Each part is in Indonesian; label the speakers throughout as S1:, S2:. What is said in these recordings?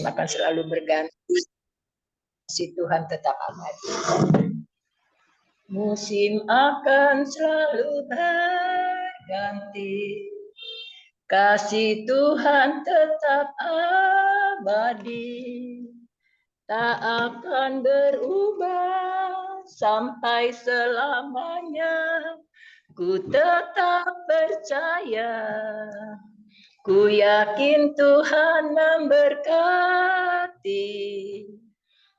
S1: akan selalu berganti, si Tuhan tetap abadi. Musim akan selalu berganti, kasih Tuhan tetap abadi, tak akan berubah sampai selamanya. Ku tetap percaya, ku yakin Tuhan memberkati,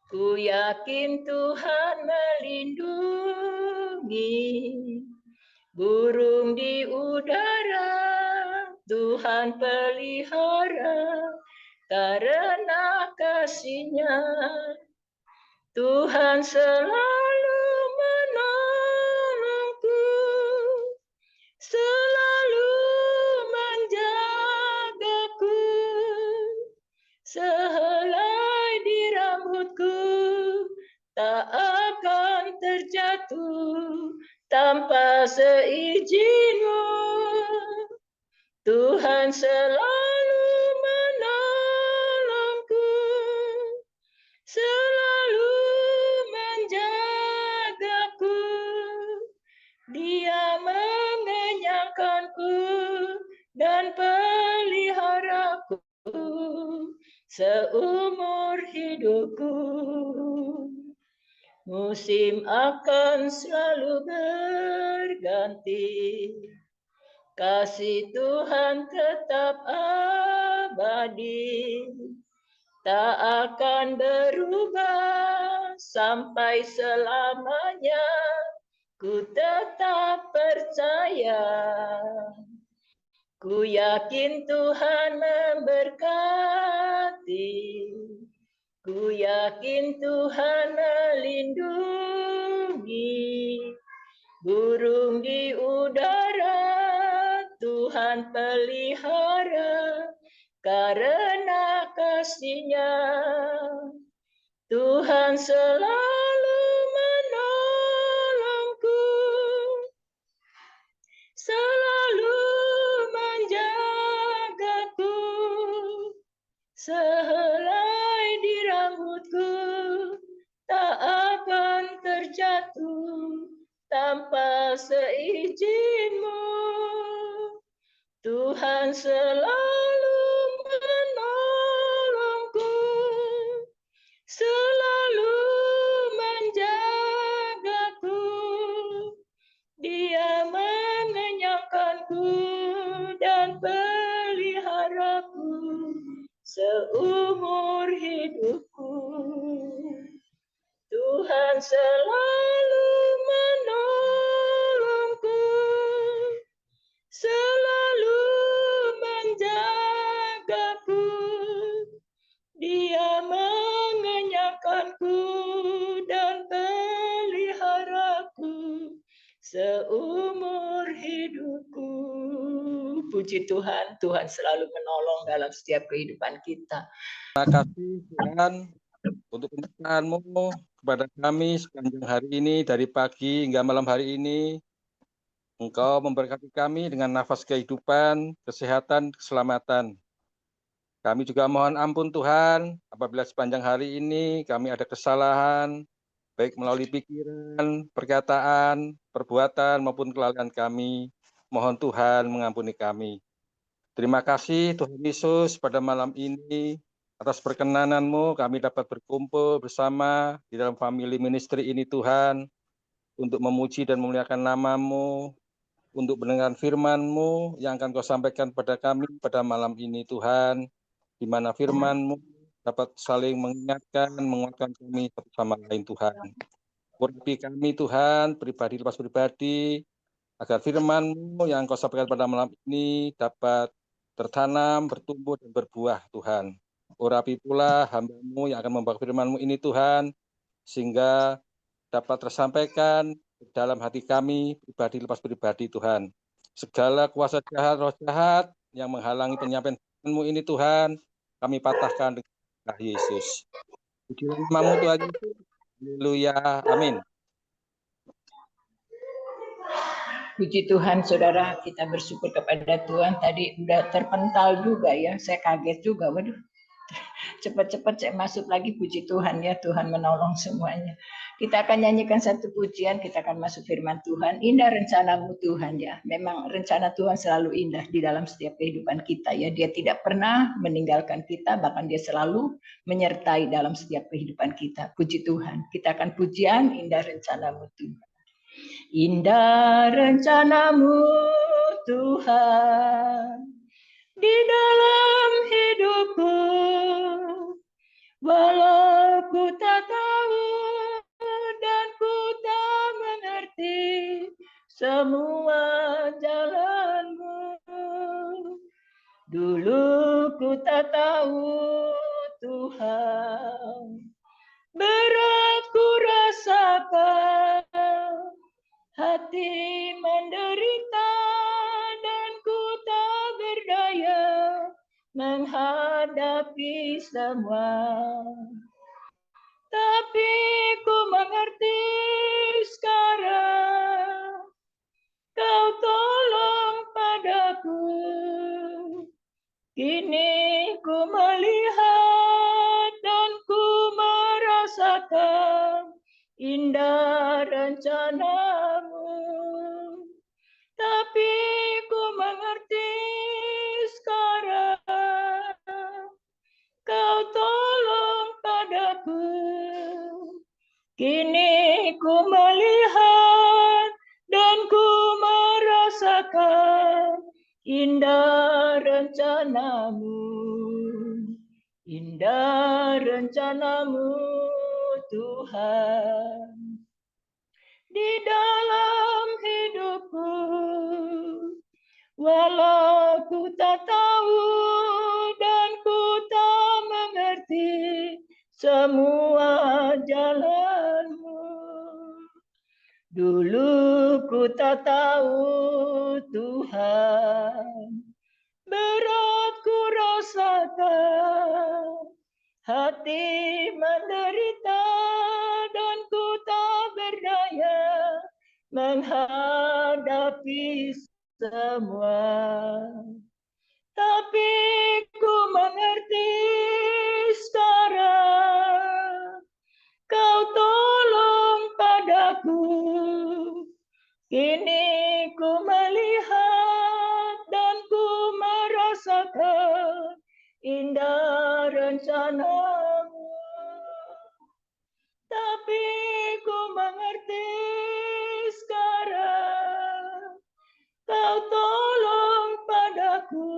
S1: ku yakin Tuhan melindungi, burung di udara Tuhan pelihara, karena kasih-Nya Tuhan selalu menolongku, selalu menjagaku, sehelai di rambutku tak akan terjatuh tanpa seizin-Mu. Tuhan selalu menolongku, selalu menjagaku, Dia mengenyangkanku dan peliharaku seumur hidupku. Musim akan selalu berganti, kasih Tuhan tetap abadi, tak akan berubah sampai selamanya. Ku tetap percaya, ku yakin Tuhan memberkati, ku yakin Tuhan melindungi, burung di udara Tuhan pelihara, karena kasih-Nya Tuhan selalu menolongku, selalu menjagaku, sehelai di rambutku tak akan terjatuh tanpa seizin-Mu. Tuhan selalu menolongku, selalu menjagaku, Dia mengenyangkanku dan peliharaku seumur hidupku. Tuhan selalu menolongku, selalu menjagaku, Dia mengenyangkanku dan peliharaku seumur hidupku. Puji Tuhan, Tuhan selalu menolong dalam setiap kehidupan kita.
S2: Terima kasih Tuhan untuk penyertaan-Mu kepada kami sepanjang hari ini, dari pagi hingga malam hari ini. Engkau memberkati kami dengan nafas kehidupan, kesehatan, keselamatan. Kami juga mohon ampun Tuhan, apabila sepanjang hari ini kami ada kesalahan, baik melalui pikiran, perkataan, perbuatan, maupun kelalaian kami. Mohon Tuhan mengampuni kami. Terima kasih Tuhan Yesus, pada malam ini, atas perkenanan-Mu kami dapat berkumpul bersama di dalam family ministry ini Tuhan, untuk memuji dan memuliakan nama-Mu, untuk mendengar firman-Mu yang akan Kau sampaikan pada kami pada malam ini Tuhan, di mana firman-Mu dapat saling mengingatkan, menguatkan kami satu sama lain Tuhan. Urapi kami Tuhan, pribadi lepas pribadi, agar firman-Mu yang Kau sampaikan pada malam ini dapat tertanam, bertumbuh, dan berbuah Tuhan. Urapi pula hamba-Mu yang akan membawa firman-Mu ini Tuhan, sehingga dapat tersampaikan dalam hati kami, pribadi lepas pribadi Tuhan. Segala kuasa jahat, roh jahat yang menghalangi penyampaian firman-Mu ini Tuhan, kami patahkan dengan nama Yesus. Puji nama-Mu Tuhan Yesus. Haleluya. Amin.
S1: Puji Tuhan, saudara, kita bersyukur kepada Tuhan. Tadi udah terpental juga ya, saya kaget juga. Waduh, Cepat-cepat saya masuk lagi, puji Tuhan ya, Tuhan menolong semuanya. Kita akan nyanyikan satu pujian, kita akan masuk firman Tuhan. Indah rencanamu Tuhan ya. Memang rencana Tuhan selalu indah di dalam setiap kehidupan kita ya. Dia tidak pernah meninggalkan kita, bahkan dia selalu menyertai dalam setiap kehidupan kita. Puji Tuhan. Kita akan pujian indah rencanamu Tuhan. Indah rencanamu Tuhan di dalam hidupku, walau ku tak tahu dan ku tak mengerti semua jalanmu. Dulu ku tak tahu Tuhan, berat ku rasakan, hati menderita dan ku tak berdaya menghadapi semua. Tapi ku mengerti sekarang, kau tolong padaku. Kini ku melihat dan ku merasakan indah rencanamu. Tapi ku mengerti sekarang, kau tolong padaku. Kini ku melihat dan ku merasakan indah rencanamu. Indah rencanamu Tuhan di dalam hidupku, walau ku tak tahu dan ku tak mengerti semua jalanmu. Dulu ku tak tahu Tuhan, berat ku rasakan, hati menderita dan ku tak berdaya menghadapi semua. Tapi ku mengerti sekarang, kau tolong padaku. Kini ku melihat dan ku merasakan indah rencanamu. Tapi ku mengerti sekarang, kau tolong padaku.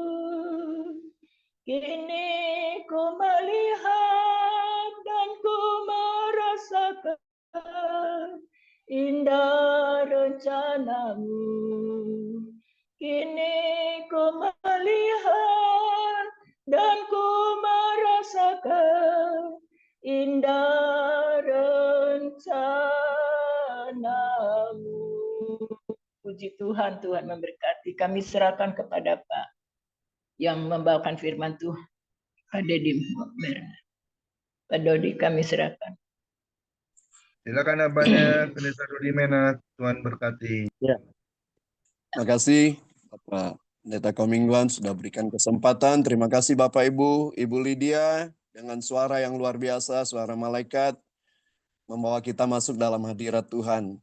S1: Kini ku melihat dan ku merasakan indah rencanamu. Kini ku melihat dan ku merasakan indah rencanamu. Puji Tuhan, Tuhan memberkati. Kami serahkan kepada Pak yang membawakan firman Tuhan, Pak Dedim. Pak Dodi kami serahkan.
S3: Silakan Abahnya, Pendeta Dodi Menat, Tuhan berkati.
S4: Ya. Terima kasih Bapak Pendeta Komingguan sudah berikan kesempatan. Terima kasih Bapak Ibu, Ibu Lydia dengan suara yang luar biasa, suara malaikat membawa kita masuk dalam hadirat Tuhan.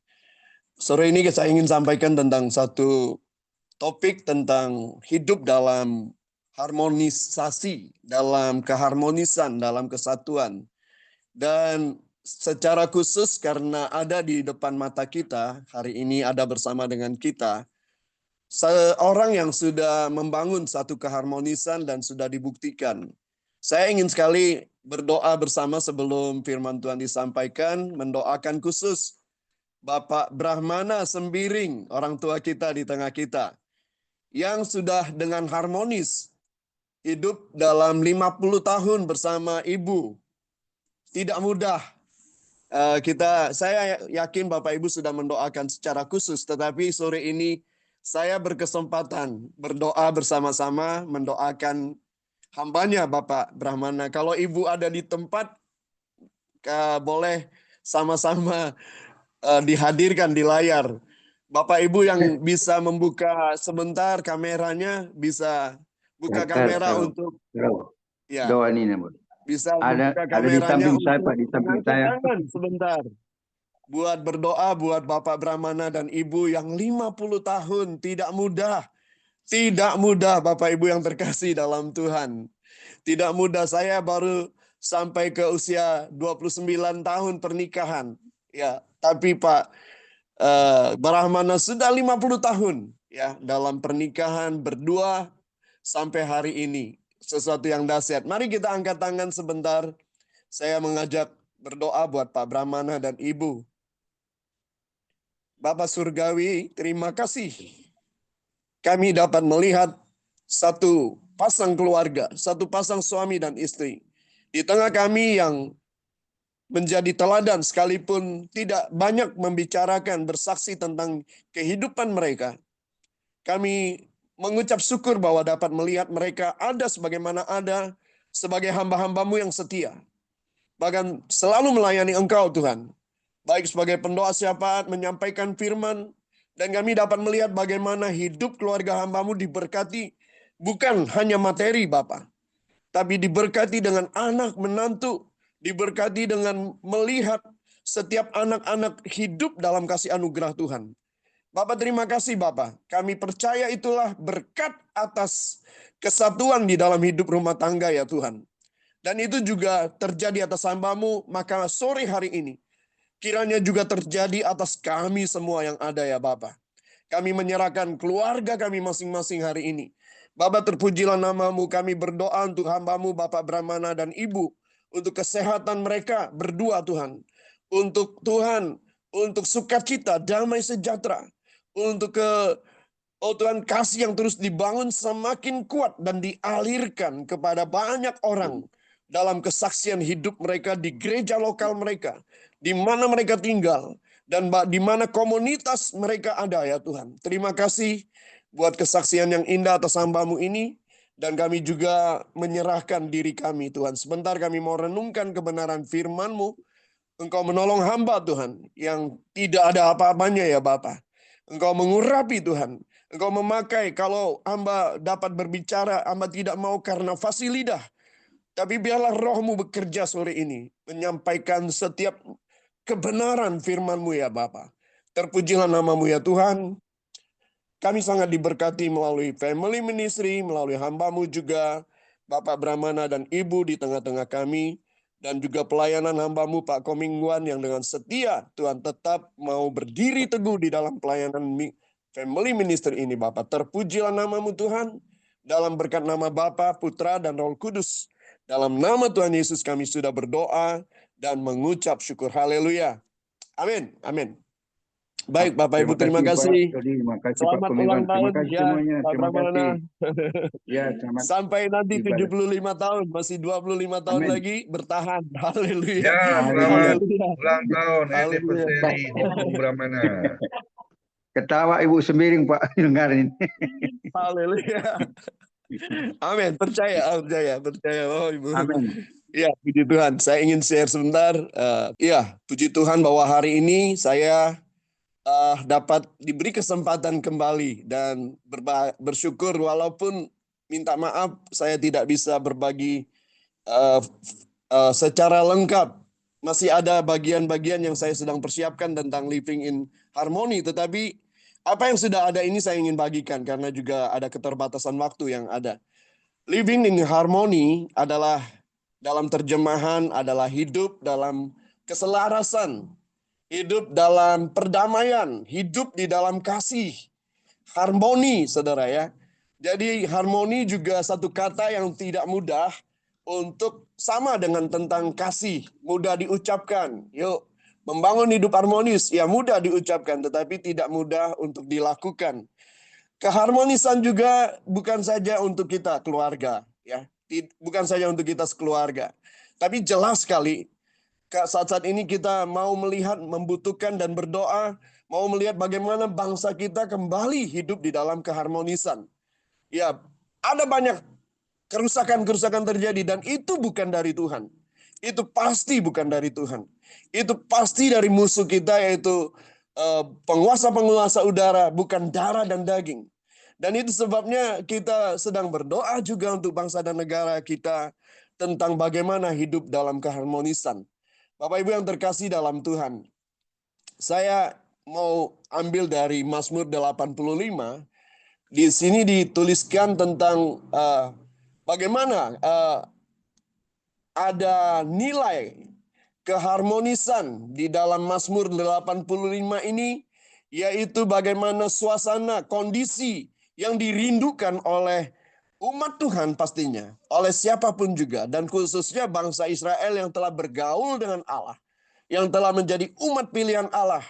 S4: Sore ini saya ingin sampaikan tentang satu topik tentang hidup dalam harmonisasi, dalam keharmonisan, dalam kesatuan. Dan secara khusus karena ada di depan mata kita, hari ini ada bersama dengan kita, seorang yang sudah membangun satu keharmonisan dan sudah dibuktikan. Saya ingin sekali berdoa bersama sebelum firman Tuhan disampaikan, mendoakan khusus Bapak Brahmana Sembiring, orang tua kita di tengah kita, yang sudah dengan harmonis hidup dalam 50 tahun bersama Ibu. Tidak mudah. Saya yakin Bapak Ibu sudah mendoakan secara khusus, tetapi sore ini saya berkesempatan berdoa bersama-sama mendoakan hambanya Bapak Brahmana. Kalau Ibu ada di tempat, boleh sama-sama dihadirkan di layar. Bapak Ibu yang bisa membuka sebentar kameranya, bisa buka kamera untuk Ya,
S5: Doa ini Bu.
S4: bisa
S5: Ada
S4: membuka
S5: di
S4: kameranya
S5: samping saya
S4: untuk
S5: Pak, di samping
S4: mengangkat
S5: saya.
S4: tangan sebentar. Buat berdoa buat Bapak Brahmana dan Ibu yang 50 tahun. Tidak mudah. Tidak mudah Bapak Ibu yang terkasih dalam Tuhan. Tidak mudah, saya baru sampai ke usia 29 tahun pernikahan. Ya, tapi Pak Brahmana sudah 50 tahun ya dalam pernikahan berdua sampai hari ini. Sesuatu yang dahsyat. Mari kita angkat tangan sebentar. Saya mengajak berdoa buat Pak Brahmana dan Ibu. Bapak Surgawi, terima kasih. Kami dapat melihat satu pasang keluarga, satu pasang suami dan istri. Di tengah kami yang menjadi teladan sekalipun tidak banyak membicarakan, bersaksi tentang kehidupan mereka. Kami mengucap syukur bahwa dapat melihat mereka ada sebagaimana ada, sebagai hamba-hambamu yang setia. Bahkan selalu melayani Engkau Tuhan. Baik sebagai pendoa syafaat, menyampaikan firman, dan kami dapat melihat bagaimana hidup keluarga hambamu diberkati, bukan hanya materi Bapa, tapi diberkati dengan anak menantu, diberkati dengan melihat setiap anak-anak hidup dalam kasih anugerah Tuhan. Bapak terima kasih Bapak, kami percaya itulah berkat atas kesatuan di dalam hidup rumah tangga ya Tuhan. Dan itu juga terjadi atas hambamu, maka sore hari ini, kiranya juga terjadi atas kami semua yang ada ya Bapa. Kami menyerahkan keluarga kami masing-masing hari ini. Bapa terpujilah namamu, kami berdoa untuk hambamu Bapak Brahmana dan Ibu. Untuk kesehatan mereka berdua Tuhan. Untuk Tuhan, untuk sukacita, damai sejahtera. Untuk Tuhan kasih yang terus dibangun semakin kuat dan dialirkan kepada banyak orang. Dalam kesaksian hidup mereka di gereja lokal mereka, di mana mereka tinggal, dan di mana komunitas mereka ada ya Tuhan. Terima kasih buat kesaksian yang indah atas hambamu ini, dan kami juga menyerahkan diri kami Tuhan. Sebentar kami mau renungkan kebenaran firman-Mu. Engkau menolong hamba Tuhan, yang tidak ada apa-apanya ya Bapa. Engkau mengurapi Tuhan. Engkau memakai, kalau hamba dapat berbicara, hamba tidak mau karena fasih lidah. Tapi biarlah roh-Mu bekerja sore ini, menyampaikan setiap kebenaran firman-Mu ya Bapa. Terpujilah nama-Mu ya Tuhan. Kami sangat diberkati melalui family ministry, melalui hamba-Mu juga, Bapak Brahmana dan Ibu di tengah-tengah kami, dan juga pelayanan hamba-Mu Pak Komingwan yang dengan setia Tuhan tetap mau berdiri teguh di dalam pelayanan family ministry ini Bapak. Terpujilah nama-Mu Tuhan, dalam berkat nama Bapa, Putra, dan Roh Kudus. Dalam nama Tuhan Yesus kami sudah berdoa dan mengucap syukur. Haleluya. Amin. Amin. Baik Bapak Ibu, terima kasih.
S5: Terima kasih Pak
S4: Selamat
S5: Komingwan.
S4: ulang tahun
S5: Terima kasih
S4: ya
S5: semuanya.
S4: Pak
S5: Terima
S4: Brahmana.
S5: kasih. Ya, selamat
S4: Sampai nanti
S5: ibadah.
S4: 75 tahun, masih 25 tahun
S5: Amin.
S4: lagi bertahan. Haleluya.
S3: Ya, selamat
S4: Haleluya.
S3: ulang tahun
S4: Haleluya.
S3: anniversary Ibu Brahmana.
S5: Ketawa Ibu semiring Pak dengarin.
S4: Haleluya. Amin. Percaya. Oh Ibu.
S5: Amin.
S4: Ya, puji Tuhan. Saya ingin share sebentar. Ya, puji Tuhan bahwa hari ini saya dapat diberi kesempatan kembali dan bersyukur walaupun minta maaf saya tidak bisa berbagi secara lengkap. Masih ada bagian-bagian yang saya sedang persiapkan tentang living in harmony, tetapi apa yang sudah ada ini saya ingin bagikan karena juga ada keterbatasan waktu yang ada. Living in harmony adalah dalam terjemahan adalah hidup dalam keselarasan, hidup dalam perdamaian, hidup di dalam kasih, harmoni, saudara ya. Jadi harmoni juga satu kata yang tidak mudah untuk sama dengan tentang kasih, mudah diucapkan. Yuk, membangun hidup harmonis, ya mudah diucapkan, tetapi tidak mudah untuk dilakukan. Keharmonisan juga bukan saja untuk kita keluarga, ya, bukan saja untuk kita sekeluarga, tapi jelas sekali saat ini kita mau melihat, membutuhkan dan berdoa, mau melihat bagaimana bangsa kita kembali hidup di dalam keharmonisan. Ya, ada banyak kerusakan-kerusakan terjadi dan itu bukan dari Tuhan. Itu pasti bukan dari Tuhan. Itu pasti dari musuh kita yaitu penguasa-penguasa udara, bukan darah dan daging. Dan itu sebabnya kita sedang berdoa juga untuk bangsa dan negara kita. tentang bagaimana hidup dalam keharmonisan. Bapak Ibu yang terkasih dalam Tuhan, saya mau ambil dari Mazmur 85. Di sini dituliskan tentang bagaimana ada nilai keharmonisan di dalam Mazmur 85 ini, yaitu bagaimana suasana, kondisi yang dirindukan oleh umat Tuhan pastinya, oleh siapapun juga, dan khususnya bangsa Israel yang telah bergaul dengan Allah, yang telah menjadi umat pilihan Allah.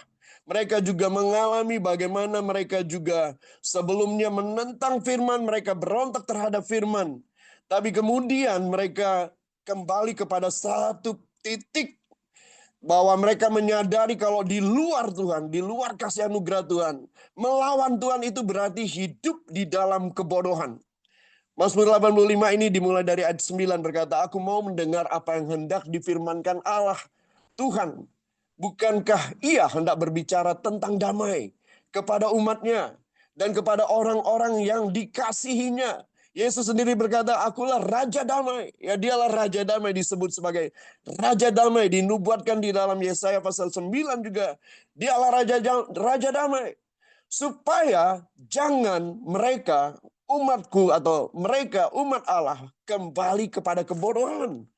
S4: Mereka juga mengalami bagaimana mereka juga sebelumnya menentang firman, mereka berontak terhadap firman. Tapi kemudian mereka kembali kepada satu titik bahwa mereka menyadari kalau di luar Tuhan, di luar kasih anugerah Tuhan, melawan Tuhan itu berarti hidup di dalam kebodohan. Mazmur 85 ini dimulai dari ayat 9 berkata, "Aku mau mendengar apa yang hendak difirmankan Allah Tuhan. Bukankah ia hendak berbicara tentang damai kepada umatnya dan kepada orang-orang yang dikasihinya?" Yesus sendiri berkata, "Akulah Raja Damai." Ya, dialah Raja Damai, disebut sebagai Raja Damai. Dinubuatkan di dalam Yesaya pasal 9 juga. Dialah Raja Damai. Supaya jangan mereka, umatku atau mereka, umat Allah, kembali kepada kebodohan.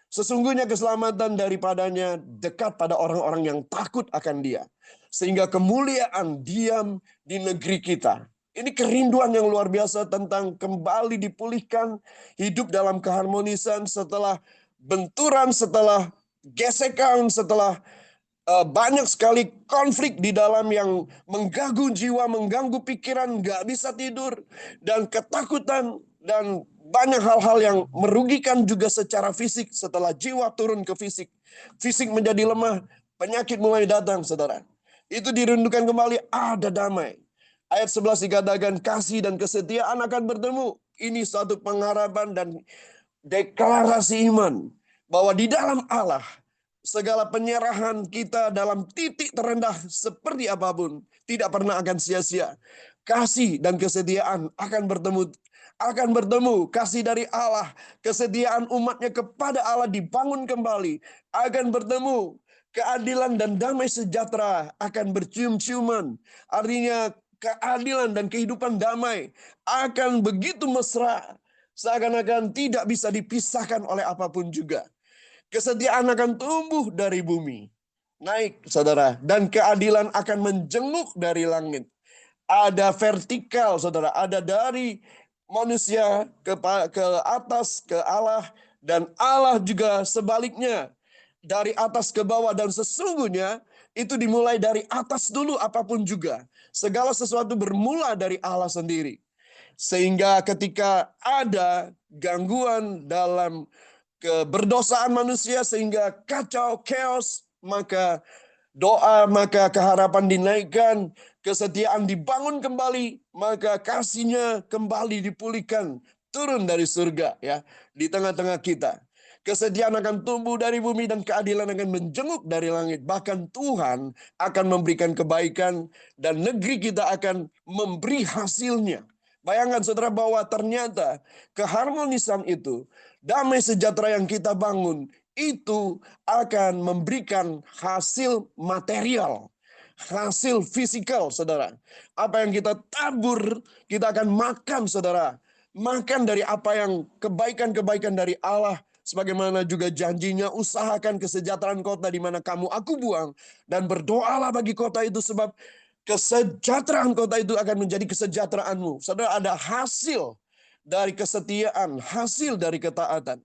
S4: Sesungguhnya keselamatan daripadanya dekat pada orang-orang yang takut akan Dia. Sehingga kemuliaan diam di negeri kita. Ini kerinduan yang luar biasa tentang kembali dipulihkan, hidup dalam keharmonisan setelah benturan, setelah gesekan, setelah banyak sekali konflik di dalam yang mengganggu jiwa, mengganggu pikiran, nggak bisa tidur, dan ketakutan, dan banyak hal-hal yang merugikan juga secara fisik. Setelah jiwa turun ke fisik, fisik menjadi lemah, penyakit mulai datang, saudara. Itu dirindukan kembali, ada damai. Ayat 11 dikatakan, kasih dan kesetiaan akan bertemu. Ini suatu pengharapan dan deklarasi iman, bahwa di dalam Allah, segala penyerahan kita dalam titik terendah seperti apapun tidak pernah akan sia-sia. Kasih dan kesetiaan akan bertemu. Kasih dari Allah, kesetiaan umatnya kepada Allah dibangun kembali, akan bertemu. Keadilan dan damai sejahtera akan bercium-ciuman. Artinya keadilan dan kehidupan damai akan begitu mesra, seakan-akan tidak bisa dipisahkan oleh apapun juga. Kesetiaan akan tumbuh dari bumi, naik, saudara. Dan keadilan akan menjenguk dari langit. Ada vertikal, saudara. Ada dari manusia ke atas, ke Allah. Dan Allah juga sebaliknya. Dari atas ke bawah. Dan sesungguhnya itu dimulai dari atas dulu apapun juga. Segala sesuatu bermula dari Allah sendiri. Sehingga ketika ada gangguan dalam keberdosaan manusia sehingga kacau, chaos, maka doa, maka keharapan dinaikkan, kesetiaan dibangun kembali, maka kasihnya kembali dipulihkan, turun dari surga ya di tengah-tengah kita. Kesetiaan akan tumbuh dari bumi dan keadilan akan menjenguk dari langit. Bahkan Tuhan akan memberikan kebaikan dan negeri kita akan memberi hasilnya. Bayangkan saudara bahwa ternyata keharmonisan itu, damai sejahtera yang kita bangun, itu akan memberikan hasil material, hasil fisikal, saudara. Apa yang kita tabur, kita akan makan, saudara. Makan dari apa yang kebaikan-kebaikan dari Allah. Sebagaimana juga janjinya, usahakan kesejahteraan kota di mana kamu aku buang. Dan berdoalah bagi kota itu sebab kesejahteraan kota itu akan menjadi kesejahteraanmu. Saudara, ada hasil dari kesetiaan, hasil dari ketaatan.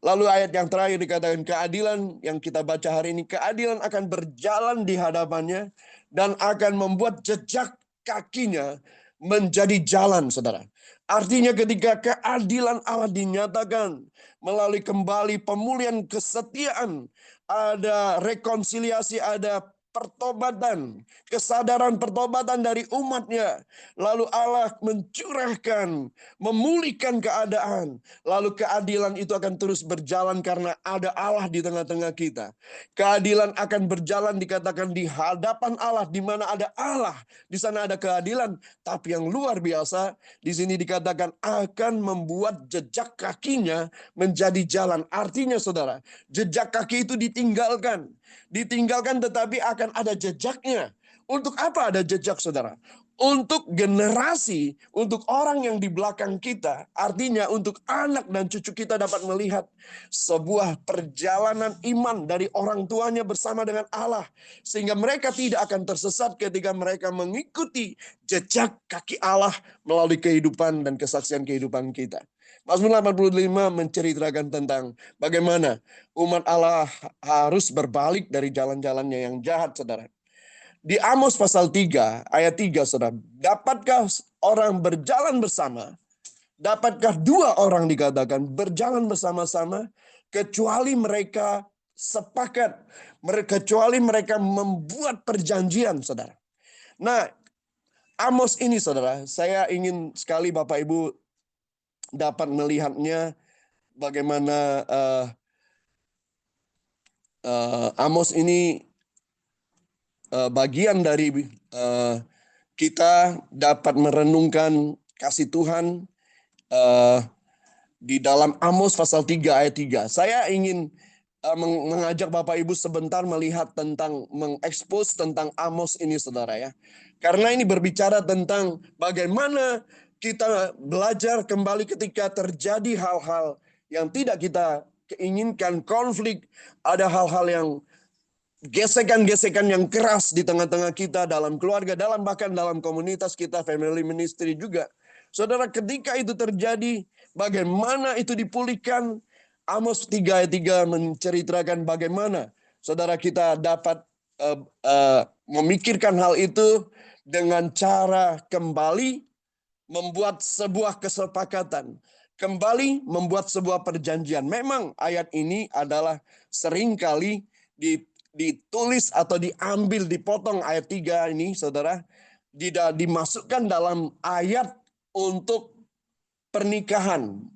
S4: Lalu ayat yang terakhir dikatakan keadilan yang kita baca hari ini. Keadilan akan berjalan di hadapannya dan akan membuat jejak kakinya menjadi jalan, saudara. Artinya ketika keadilan Allah dinyatakan melalui kembali pemulihan kesetiaan, ada rekonsiliasi, ada pertobatan, kesadaran pertobatan dari umatnya. Lalu Allah mencurahkan, memulihkan keadaan. Lalu keadilan itu akan terus berjalan karena ada Allah di tengah-tengah kita. Keadilan akan berjalan dikatakan di hadapan Allah, di mana ada Allah, di sana ada keadilan. Tapi yang luar biasa, di sini dikatakan akan membuat jejak kakinya menjadi jalan. Artinya saudara, jejak kaki itu ditinggalkan. Ditinggalkan tetapi akan ada jejaknya. Untuk apa ada jejak saudara? Untuk generasi, untuk orang yang di belakang kita. Artinya untuk anak dan cucu kita dapat melihat sebuah perjalanan iman dari orang tuanya bersama dengan Allah. Sehingga mereka tidak akan tersesat ketika mereka mengikuti jejak kaki Allah melalui kehidupan dan kesaksian kehidupan kita. Mazmur 85 menceritakan tentang bagaimana umat Allah harus berbalik dari jalan-jalannya yang jahat, saudara. Di Amos pasal 3, ayat 3, saudara. Dapatkah orang berjalan bersama? Dapatkah dua orang dikatakan berjalan bersama-sama? Kecuali mereka sepakat. Kecuali mereka membuat perjanjian, saudara. Nah, Amos ini, saudara, saya ingin sekali Bapak Ibu dapat melihatnya bagaimana Amos ini bagian dari kita dapat merenungkan kasih Tuhan di dalam Amos pasal 3 ayat 3. Saya ingin mengajak Bapak Ibu sebentar melihat tentang mengekspos tentang Amos ini, saudara ya. Karena ini berbicara tentang bagaimana kita belajar kembali ketika terjadi hal-hal yang tidak kita inginkan, konflik, ada hal-hal yang gesekan-gesekan yang keras di tengah-tengah kita, dalam keluarga, bahkan dalam komunitas kita, family ministry juga. Saudara, ketika itu terjadi, bagaimana itu dipulihkan? Amos 3 ayat 3 menceritakan bagaimana saudara kita dapat memikirkan hal itu dengan cara kembali membuat sebuah kesepakatan, kembali membuat sebuah perjanjian. Memang ayat ini adalah seringkali ditulis atau diambil, dipotong ayat 3 ini, saudara, dimasukkan dalam ayat untuk pernikahan.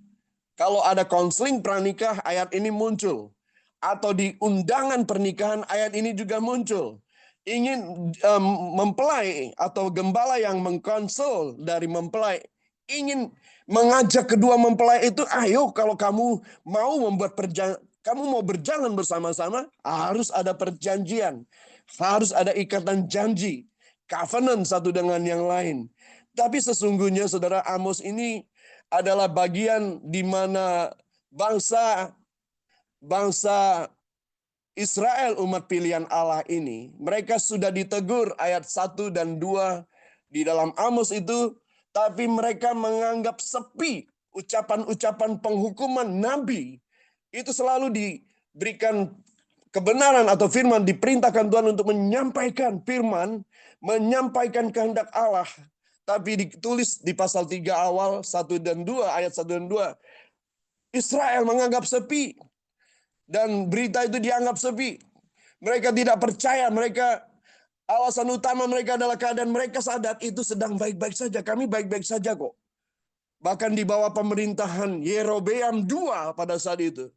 S4: Kalau ada konseling pranikah, ayat ini muncul. Atau di undangan pernikahan, ayat ini juga muncul. Ingin mempelai atau gembala yang mengkonsel dari mempelai, ingin mengajak kedua mempelai itu, ayo kalau kamu mau membuat kamu mau berjalan bersama-sama, harus ada perjanjian. Harus ada ikatan janji. Covenant satu dengan yang lain. Tapi sesungguhnya saudara, Amos ini adalah bagian di mana bangsa Israel, umat pilihan Allah ini, mereka sudah ditegur ayat 1 dan 2 di dalam Amos itu, tapi mereka menganggap sepi ucapan-ucapan penghukuman nabi. Itu selalu diberikan kebenaran atau firman, diperintahkan Tuhan untuk menyampaikan firman, menyampaikan kehendak Allah. Tapi ditulis di pasal 3 awal 1 dan 2, ayat 1 dan 2. Israel menganggap sepi. Dan berita itu dianggap sepi. Mereka tidak percaya, alasan utama mereka adalah keadaan mereka sadar itu sedang baik-baik saja. Kami baik-baik saja kok. Bahkan di bawah pemerintahan Yerobeam II pada saat itu.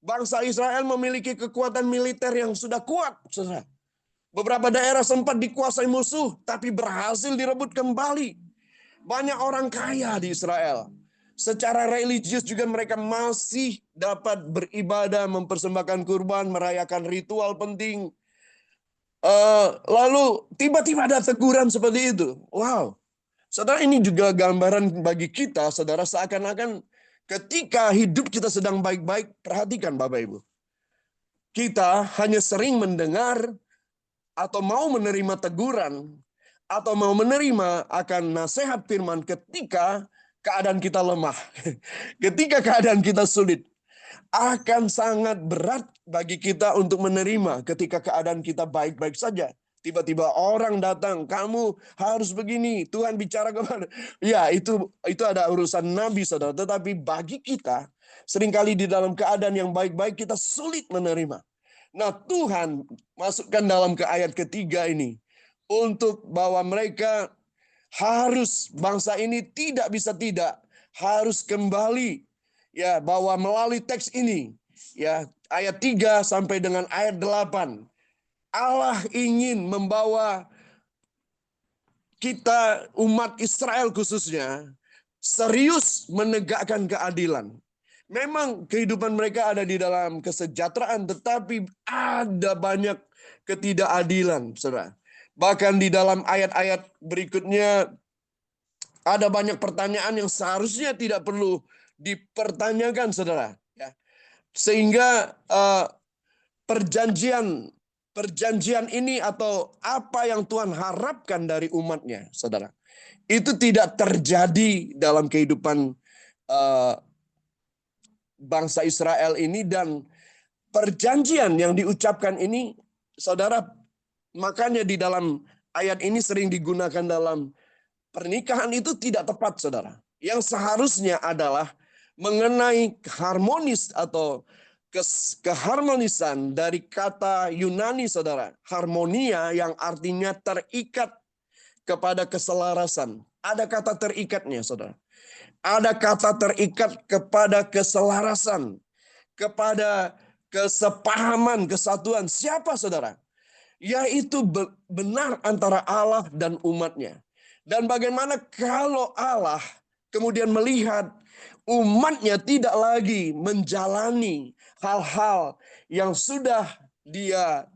S4: Bangsa Israel memiliki kekuatan militer yang sudah kuat. Beberapa daerah sempat dikuasai musuh, tapi berhasil direbut kembali. Banyak orang kaya di Israel. Secara religius juga mereka masih dapat beribadah, mempersembahkan kurban, merayakan ritual penting. Lalu tiba-tiba ada teguran seperti itu. Wow. Saudara, ini juga gambaran bagi kita, saudara, seakan-akan ketika hidup kita sedang baik-baik, perhatikan Bapak Ibu. Kita hanya sering mendengar atau mau menerima teguran, atau mau menerima akan nasihat firman ketika keadaan kita lemah, ketika keadaan kita sulit. Akan sangat berat bagi kita untuk menerima ketika keadaan kita baik-baik saja. Tiba-tiba orang datang, kamu harus begini, Tuhan bicara kepada. Ya, itu ada urusan nabi, saudara. Tetapi bagi kita, seringkali di dalam keadaan yang baik-baik kita sulit menerima. Nah, Tuhan masukkan dalam ke ayat ketiga ini untuk bahwa mereka harus, bangsa ini tidak bisa tidak, harus kembali, ya, bahwa melalui teks ini, ya, ayat 3 sampai dengan ayat 8, Allah ingin membawa kita umat Israel khususnya serius menegakkan keadilan. Memang kehidupan mereka ada di dalam kesejahteraan, tetapi ada banyak ketidakadilan, saudara. Bahkan di dalam ayat-ayat berikutnya ada banyak pertanyaan yang seharusnya tidak perlu dipertanyakan, saudara. Ya. Sehingga perjanjian ini atau apa yang Tuhan harapkan dari umatnya, saudara, itu tidak terjadi dalam kehidupan bangsa Israel ini. Dan perjanjian yang diucapkan ini, saudara, makanya di dalam ayat ini sering digunakan dalam pernikahan itu tidak tepat, saudara. Yang seharusnya adalah mengenai harmonis atau keharmonisan dari kata Yunani, saudara. Harmonia yang artinya terikat kepada keselarasan. Ada kata terikatnya, saudara. Ada kata terikat kepada keselarasan, kepada kesepahaman, kesatuan. Siapa, saudara? Yaitu benar antara Allah dan umatnya. Dan bagaimana kalau Allah kemudian melihat umatnya tidak lagi menjalani hal-hal yang sudah dia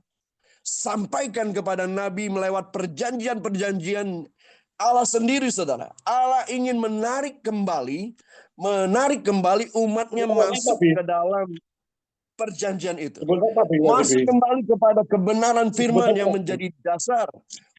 S4: sampaikan kepada Nabi melewat perjanjian-perjanjian Allah sendiri, saudara. Allah ingin menarik kembali umatnya masuk ke dalam perjanjian itu. Masuk kembali kepada kebenaran firman yang menjadi dasar,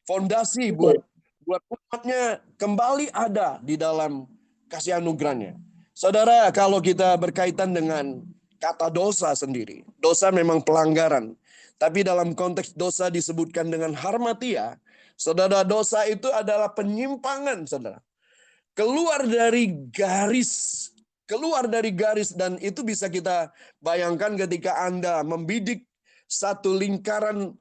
S4: fondasi buat umatnya kembali ada di dalam kasih anugerahnya. Saudara, kalau kita berkaitan dengan kata dosa sendiri, dosa memang pelanggaran. Tapi dalam konteks dosa disebutkan dengan harmatia, saudara, dosa itu adalah penyimpangan, saudara. Keluar dari garis, dan itu bisa kita bayangkan ketika Anda membidik satu lingkaran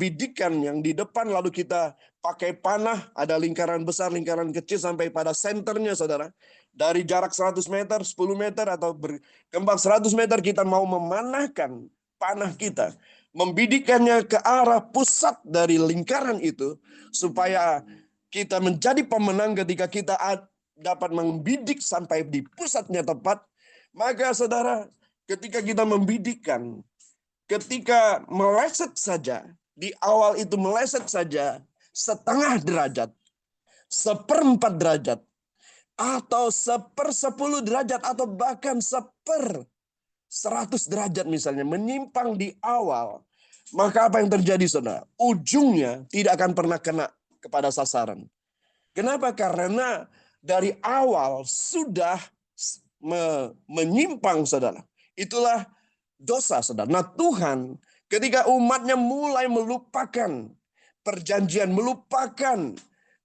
S4: bidikan yang di depan, lalu kita pakai panah, ada lingkaran besar, lingkaran kecil sampai pada senternya, saudara. Dari jarak 100 meter, 10 meter, atau berkembang 100 meter, kita mau memanahkan panah kita, membidikkannya ke arah pusat dari lingkaran itu, supaya kita menjadi pemenang ketika kita dapat membidik sampai di pusatnya tepat. Maka saudara, ketika kita membidikkan, ketika meleset saja, di awal itu meleset saja setengah derajat, 1/4 derajat, atau 1/10 derajat, atau bahkan 1/100 derajat misalnya, menyimpang di awal, maka apa yang terjadi, saudara? Ujungnya tidak akan pernah kena kepada sasaran. Kenapa? Karena dari awal sudah menyimpang, saudara. Itulah dosa, saudara. Nah, Tuhan ketika umatnya mulai melupakan perjanjian, melupakan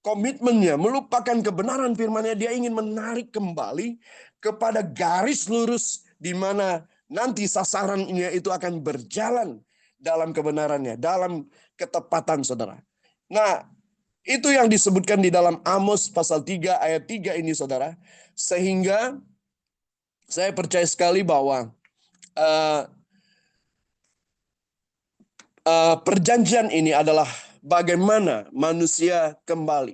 S4: komitmennya, melupakan kebenaran firman-Nya, dia ingin menarik kembali kepada garis lurus di mana nanti sasarannya itu akan berjalan dalam kebenarannya, dalam ketepatan, saudara. Nah, itu yang disebutkan di dalam Amos pasal 3 ayat 3 ini, saudara. Sehingga saya percaya sekali bahwa perjanjian ini adalah bagaimana manusia kembali.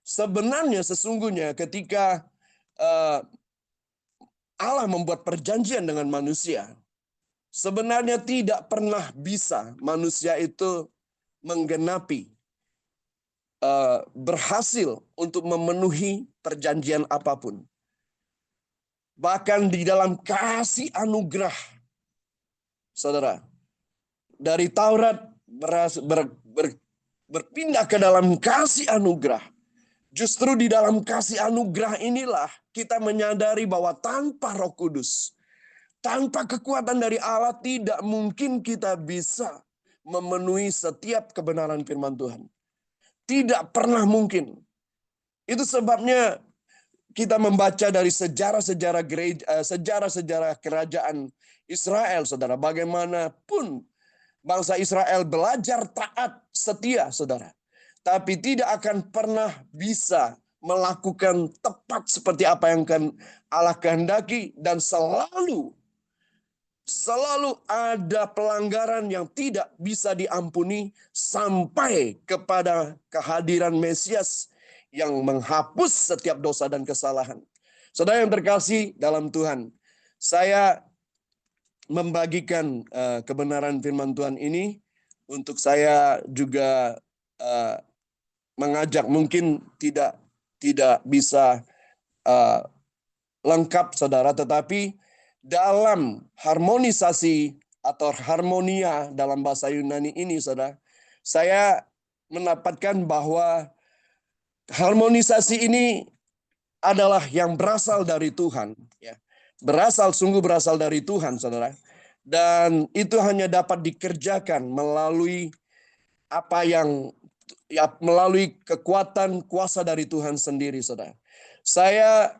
S4: Sebenarnya sesungguhnya ketika Allah membuat perjanjian dengan manusia, sebenarnya tidak pernah bisa manusia itu menggenapi, berhasil untuk memenuhi perjanjian apapun. Bahkan di dalam kasih anugerah, saudara, dari Taurat berpindah ke dalam kasih anugerah. Justru di dalam kasih anugerah inilah kita menyadari bahwa tanpa Roh Kudus, tanpa kekuatan dari Allah, tidak mungkin kita bisa memenuhi setiap kebenaran firman Tuhan. Tidak pernah mungkin. Itu sebabnya kita membaca dari sejarah-sejarah gereja, sejarah-sejarah kerajaan Israel, saudara. Bagaimanapun bangsa Israel belajar taat, setia, saudara. Tapi tidak akan pernah bisa melakukan tepat seperti apa yang Allah kehendaki, dan selalu ada pelanggaran yang tidak bisa diampuni sampai kepada kehadiran Mesias yang menghapus setiap dosa dan kesalahan. Saudara yang terkasih dalam Tuhan, saya membagikan kebenaran firman Tuhan ini untuk saya juga mengajak, mungkin tidak bisa lengkap, saudara, tetapi dalam harmonisasi atau harmonia dalam bahasa Yunani ini, saudara, saya mendapatkan bahwa harmonisasi ini adalah yang berasal dari Tuhan, ya. Sungguh berasal dari Tuhan, saudara. Dan itu hanya dapat dikerjakan melalui melalui kekuatan kuasa dari Tuhan sendiri, saudara. Saya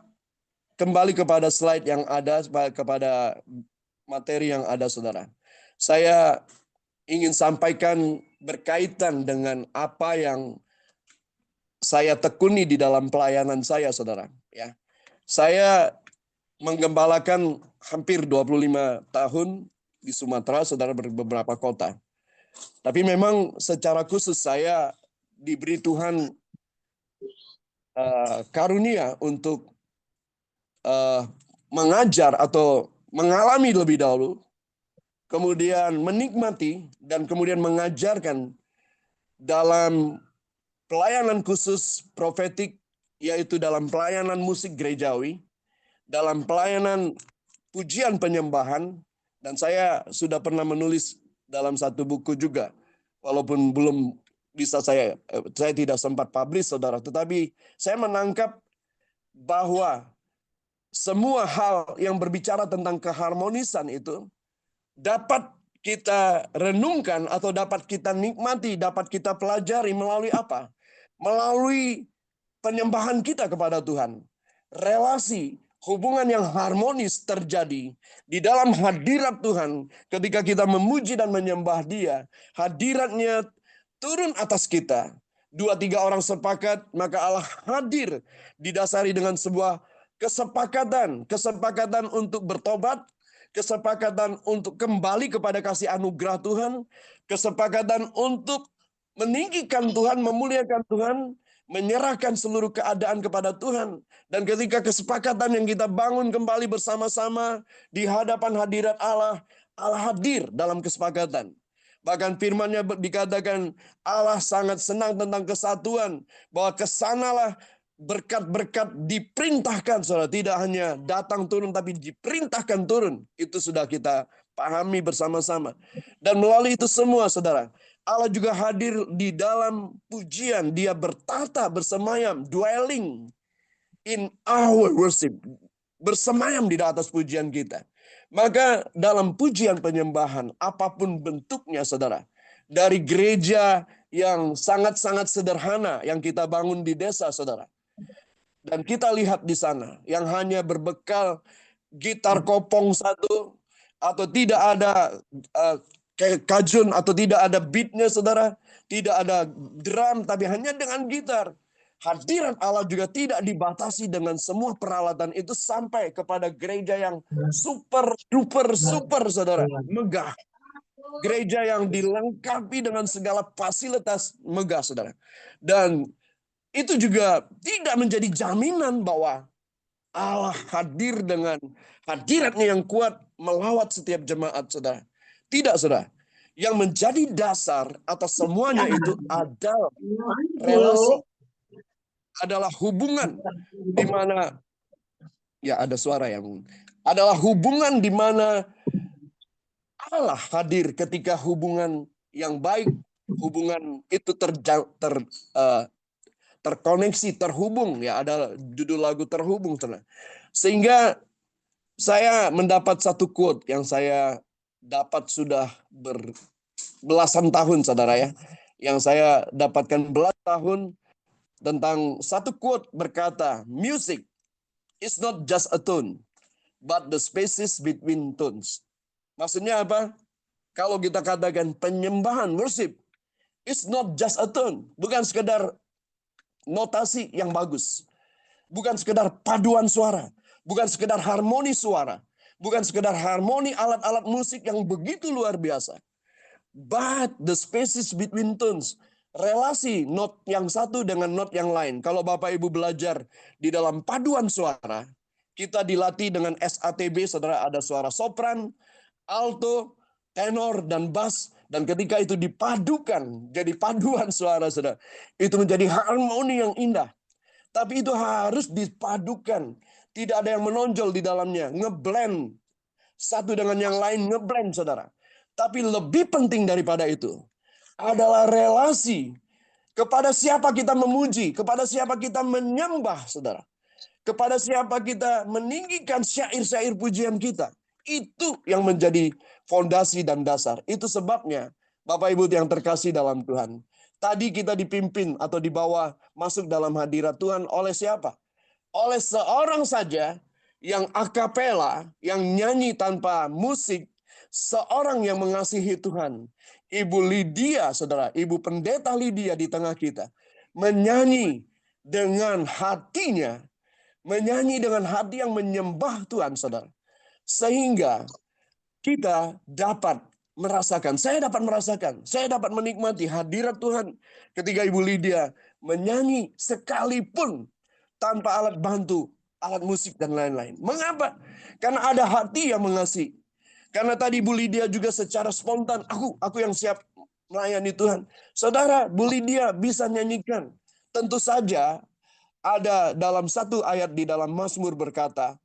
S4: kembali kepada slide yang ada, kepada materi yang ada, saudara. Saya ingin sampaikan berkaitan dengan apa yang saya tekuni di dalam pelayanan saya, saudara. Ya, saya menggembalakan hampir 25 tahun di Sumatera, saudara, beberapa kota. Tapi memang secara khusus saya diberi Tuhan karunia untuk mengajar atau mengalami lebih dahulu, kemudian menikmati, dan kemudian mengajarkan dalam pelayanan khusus profetik, yaitu dalam pelayanan musik gerejawi, dalam pelayanan pujian penyembahan, dan saya sudah pernah menulis dalam satu buku juga, walaupun belum bisa saya tidak sempat publish, saudara, tetapi saya menangkap bahwa semua hal yang berbicara tentang keharmonisan itu dapat kita renungkan atau dapat kita nikmati, dapat kita pelajari melalui apa? Melalui penyembahan kita kepada Tuhan. Relasi, hubungan yang harmonis terjadi di dalam hadirat Tuhan ketika kita memuji dan menyembah Dia. Hadiratnya turun atas kita. 2-3 orang sepakat, maka Allah hadir, didasari dengan sebuah kesepakatan untuk bertobat, kesepakatan untuk kembali kepada kasih anugerah Tuhan, kesepakatan untuk meninggikan Tuhan, memuliakan Tuhan, menyerahkan seluruh keadaan kepada Tuhan. Dan ketika kesepakatan yang kita bangun kembali bersama-sama di hadapan hadirat Allah, Allah hadir dalam kesepakatan. Bahkan firman-Nya dikatakan Allah sangat senang tentang kesatuan, bahwa kesanalah berkat-berkat diperintahkan, saudara. Tidak hanya datang turun, tapi diperintahkan turun. Itu sudah kita pahami bersama-sama. Dan melalui itu semua, saudara, Allah juga hadir di dalam pujian. Dia bertata, bersemayam, dwelling in our worship. Bersemayam di atas pujian kita. Maka dalam pujian penyembahan, apapun bentuknya, saudara, dari gereja yang sangat-sangat sederhana yang kita bangun di desa, saudara, dan kita lihat di sana yang hanya berbekal gitar kopong satu, atau tidak ada kajun, atau tidak ada beatnya, saudara, tidak ada drum, tapi hanya dengan gitar. Hadirat Allah juga tidak dibatasi dengan semua peralatan itu, sampai kepada gereja yang super, saudara, megah. Gereja yang dilengkapi dengan segala fasilitas megah, saudara. Dan itu juga tidak menjadi jaminan bahwa Allah hadir dengan hadiratnya yang kuat melawat setiap jemaat, saudara. Tidak, saudara. Yang menjadi dasar atas semuanya itu adalah relasi, adalah hubungan di mana, ya ada suara yang, adalah hubungan di mana Allah hadir ketika hubungan yang baik, hubungan itu terkoneksi, terhubung, ya ada judul lagu Terhubung, saudara. Sehingga saya mendapat satu quote yang saya dapat sudah belasan tahun, saudara, ya. Yang saya dapatkan belasan tahun, tentang satu quote berkata, "Music is not just a tone, but the spaces between tones." Maksudnya apa? Kalau kita katakan penyembahan, worship, it's not just a tone. Bukan sekedar notasi yang bagus. Bukan sekedar paduan suara. Bukan sekedar harmoni suara. Bukan sekedar harmoni alat-alat musik yang begitu luar biasa. But the spaces between tones, relasi not yang satu dengan not yang lain. Kalau Bapak Ibu belajar di dalam paduan suara, kita dilatih dengan SATB, saudara, ada suara sopran, alto, tenor, dan bass. Dan ketika itu dipadukan, jadi paduan suara, saudara, itu menjadi harmoni yang indah. Tapi itu harus dipadukan. Tidak ada yang menonjol di dalamnya. Ngeblend. Satu dengan yang lain ngeblend, saudara. Tapi lebih penting daripada itu adalah relasi. Kepada siapa kita memuji, kepada siapa kita menyembah, saudara. Kepada siapa kita meninggikan syair-syair pujian kita. Itu yang menjadi fondasi dan dasar. Itu sebabnya, Bapak Ibu yang terkasih dalam Tuhan. Tadi kita dipimpin atau dibawa masuk dalam hadirat Tuhan oleh siapa? Oleh seorang saja yang akapela, yang nyanyi tanpa musik, seorang yang mengasihi Tuhan. Ibu Lydia, saudara, Ibu Pendeta Lydia di tengah kita, menyanyi dengan hatinya, menyanyi dengan hati yang menyembah Tuhan, saudara. Sehingga kita dapat merasakan, saya dapat menikmati hadirat Tuhan ketika Ibu Lydia menyanyi sekalipun tanpa alat bantu, alat musik dan lain-lain. Mengapa? Karena ada hati yang mengasihi. Karena tadi Bu Lydia juga secara spontan, aku yang siap melayani Tuhan. Saudara, Bu Lydia bisa nyanyikan. Tentu saja ada dalam satu ayat di dalam Mazmur berkata,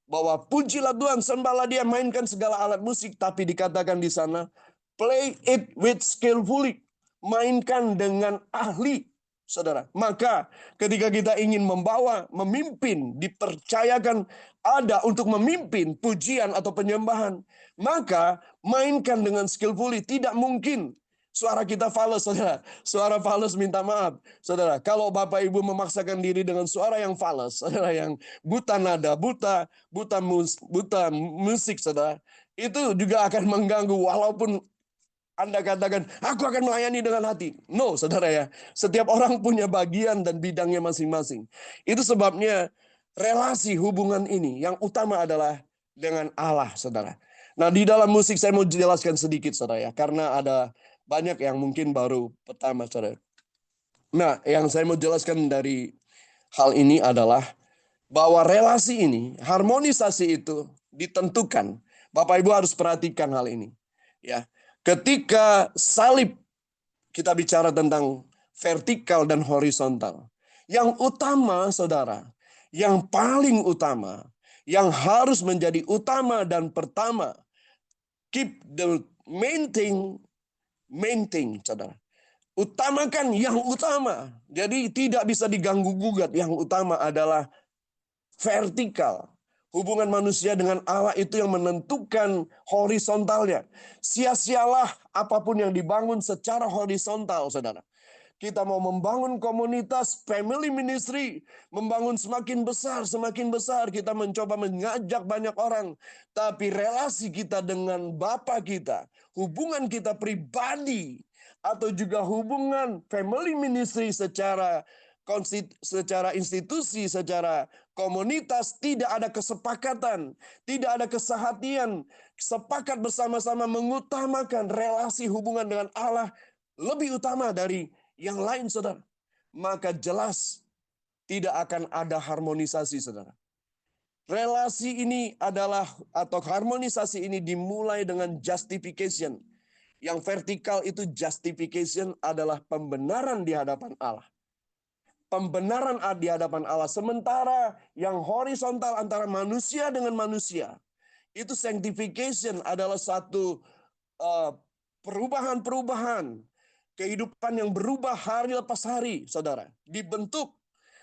S4: bahwa pujilah Tuhan, sembahlah Dia, mainkan segala alat musik, tapi dikatakan di sana, play it with skillfully, mainkan dengan ahli, saudara. Maka ketika kita ingin membawa, memimpin, dipercayakan ada untuk memimpin pujian atau penyembahan, maka mainkan dengan skillfully. Tidak mungkin suara kita fals, saudara. Suara fals, minta maaf, saudara. Kalau Bapak Ibu memaksakan diri dengan suara yang fals, saudara, yang buta nada, buta musik, saudara, itu juga akan mengganggu. Walaupun Anda katakan, aku akan melayani dengan hati. No, saudara ya. Setiap orang punya bagian dan bidangnya masing-masing. Itu sebabnya relasi hubungan ini yang utama adalah dengan Allah, saudara. Nah, di dalam musik saya mau jelaskan sedikit, saudara ya. Karena ada banyak yang mungkin baru pertama, saudara. Nah, yang saya mau jelaskan dari hal ini adalah bahwa relasi ini, harmonisasi itu ditentukan. Bapak Ibu harus perhatikan hal ini. Ya, ketika salib, kita bicara tentang vertikal dan horizontal. Yang utama, saudara, yang paling utama, yang harus menjadi utama dan pertama, keep the main thing, saudara. Utamakan yang utama. Jadi tidak bisa diganggu-gugat. Yang utama adalah vertikal. Hubungan manusia dengan Allah itu yang menentukan horizontalnya. Sia-sialah apapun yang dibangun secara horizontal, saudara. Kita mau membangun komunitas, family ministry, membangun semakin besar, kita mencoba mengajak banyak orang. Tapi relasi kita dengan Bapa kita, hubungan kita pribadi, atau juga hubungan family ministry secara institusi, secara komunitas, tidak ada kesepakatan, tidak ada kesehatian, sepakat bersama-sama mengutamakan relasi hubungan dengan Allah lebih utama dari yang lain, saudara. Maka jelas tidak akan ada harmonisasi, saudara. Relasi ini adalah, atau harmonisasi ini dimulai dengan justification. Yang vertikal itu justification adalah pembenaran di hadapan Allah. Pembenaran di hadapan Allah. Sementara yang horizontal antara manusia dengan manusia, itu sanctification adalah satu perubahan-perubahan. Kehidupan yang berubah hari lepas hari, saudara. Dibentuk.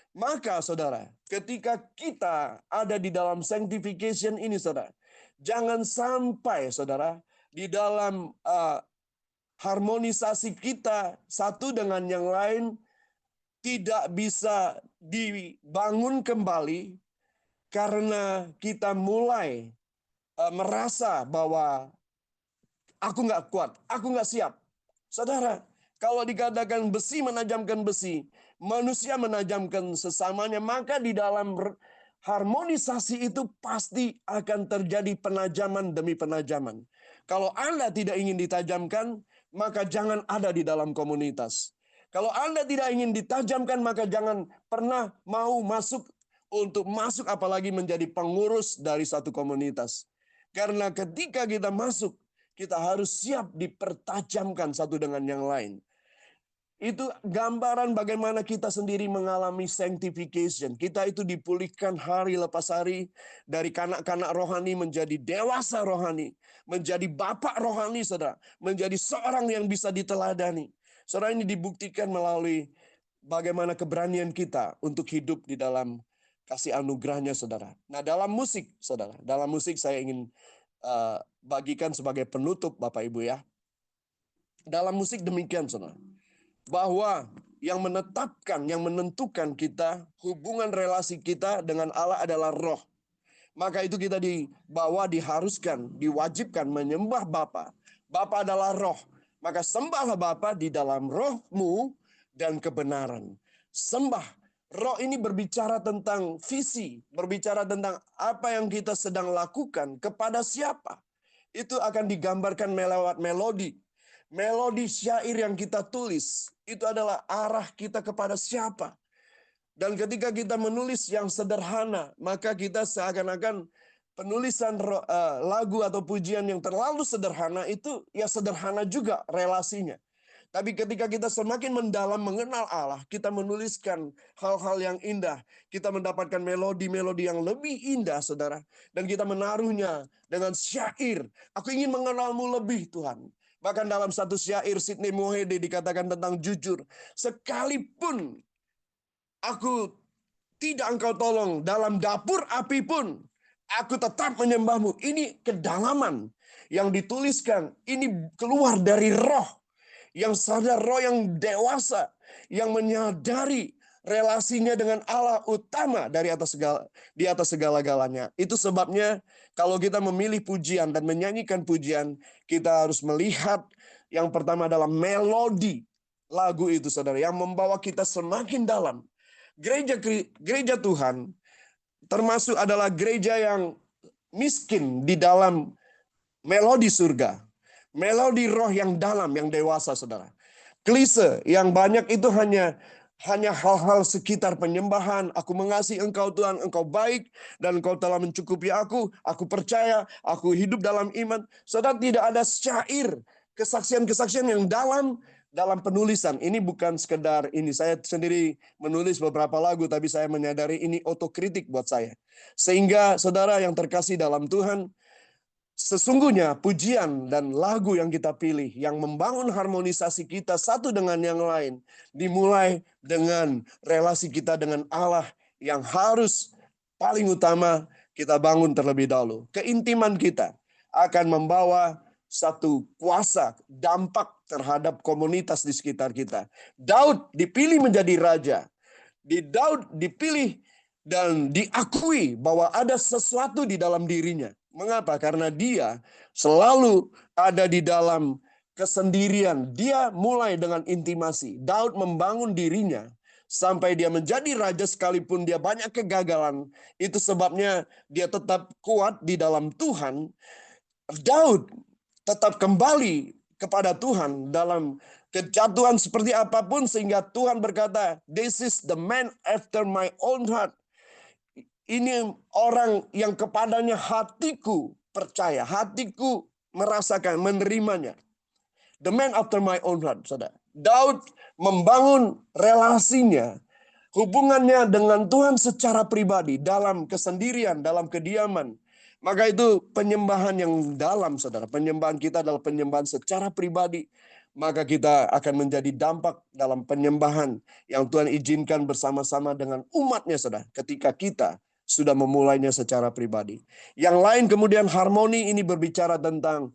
S4: Maka, saudara, ketika kita ada di dalam sanctification ini, saudara, jangan sampai, saudara, di dalam harmonisasi kita satu dengan yang lain tidak bisa dibangun kembali karena kita mulai merasa bahwa aku nggak kuat, aku nggak siap. Saudara, kalau dikatakan besi menajamkan besi, manusia menajamkan sesamanya, maka di dalam harmonisasi itu pasti akan terjadi penajaman demi penajaman. Kalau Anda tidak ingin ditajamkan, maka jangan ada di dalam komunitas. Kalau Anda tidak ingin ditajamkan, maka jangan pernah mau masuk apalagi menjadi pengurus dari satu komunitas. Karena ketika kita masuk, kita harus siap dipertajamkan satu dengan yang lain. Itu gambaran bagaimana kita sendiri mengalami sanctification. Kita itu dipulihkan hari lepas hari, dari kanak-kanak rohani menjadi dewasa rohani, menjadi bapak rohani, saudara, menjadi seorang yang bisa diteladani. Saudara, ini dibuktikan melalui bagaimana keberanian kita untuk hidup di dalam kasih anugerahnya, saudara. Nah, dalam musik, saudara, dalam musik saya ingin bagikan sebagai penutup, Bapak Ibu ya. Dalam musik demikian, saudara, bahwa yang menetapkan, yang menentukan kita, hubungan relasi kita dengan Allah adalah roh. Maka itu kita dibawa, diharuskan, diwajibkan menyembah Bapa. Bapa adalah roh. Maka sembahlah Bapa di dalam rohmu dan kebenaran. Sembah. Roh ini berbicara tentang visi, berbicara tentang apa yang kita sedang lakukan kepada siapa. Itu akan digambarkan lewat melodi. Melodi syair yang kita tulis, itu adalah arah kita kepada siapa. Dan ketika kita menulis yang sederhana, maka kita seakan-akan penulisan lagu atau pujian yang terlalu sederhana itu ya sederhana juga relasinya. Tapi ketika kita semakin mendalam mengenal Allah, kita menuliskan hal-hal yang indah. Kita mendapatkan melodi-melodi yang lebih indah, saudara. Dan kita menaruhnya dengan syair. Aku ingin mengenalmu lebih, Tuhan. Bahkan dalam satu syair Sidney Mohede dikatakan tentang jujur. Sekalipun aku tidak engkau tolong dalam dapur api pun, aku tetap menyembahmu. Ini kedalaman yang dituliskan. Ini keluar dari roh. Yang sadar, roh yang dewasa, yang menyadari relasinya dengan Allah utama di atas segala-galanya. Itu sebabnya kalau kita memilih pujian dan menyanyikan pujian, kita harus melihat yang pertama adalah melodi lagu itu, saudara, yang membawa kita semakin dalam. Gereja Tuhan termasuk adalah gereja yang miskin di dalam melodi surga. Melodi roh yang dalam, yang dewasa, saudara. Klise yang banyak itu hanya hal-hal sekitar penyembahan. Aku mengasihi engkau Tuhan, engkau baik, dan engkau telah mencukupi aku percaya, aku hidup dalam iman. Saudara, tidak ada syair, kesaksian-kesaksian yang dalam penulisan. Ini bukan sekedar ini. Saya sendiri menulis beberapa lagu, tapi saya menyadari ini otokritik buat saya. Sehingga saudara yang terkasih dalam Tuhan, sesungguhnya pujian dan lagu yang kita pilih yang membangun harmonisasi kita satu dengan yang lain dimulai dengan relasi kita dengan Allah yang harus paling utama kita bangun terlebih dahulu. Keintiman kita akan membawa satu kuasa dampak terhadap komunitas di sekitar kita. Daud dipilih menjadi raja. Daud dipilih dan diakui bahwa ada sesuatu di dalam dirinya. Mengapa? Karena dia selalu ada di dalam kesendirian. Dia mulai dengan intimasi. Daud membangun dirinya sampai dia menjadi raja sekalipun dia banyak kegagalan. Itu sebabnya dia tetap kuat di dalam Tuhan. Daud tetap kembali kepada Tuhan dalam kejatuhan seperti apapun sehingga Tuhan berkata, "This is the man after my own heart." Ini orang yang kepadanya hatiku percaya, hatiku merasakan, menerimanya. The man after my own heart, saudara. Daud membangun relasinya, hubungannya dengan Tuhan secara pribadi, dalam kesendirian, dalam kediaman. Maka itu penyembahan yang dalam, saudara. Penyembahan kita adalah penyembahan secara pribadi. Maka kita akan menjadi dampak dalam penyembahan yang Tuhan izinkan bersama-sama dengan umatnya, saudara. Ketika kita sudah memulainya secara pribadi. Yang lain kemudian harmoni ini berbicara tentang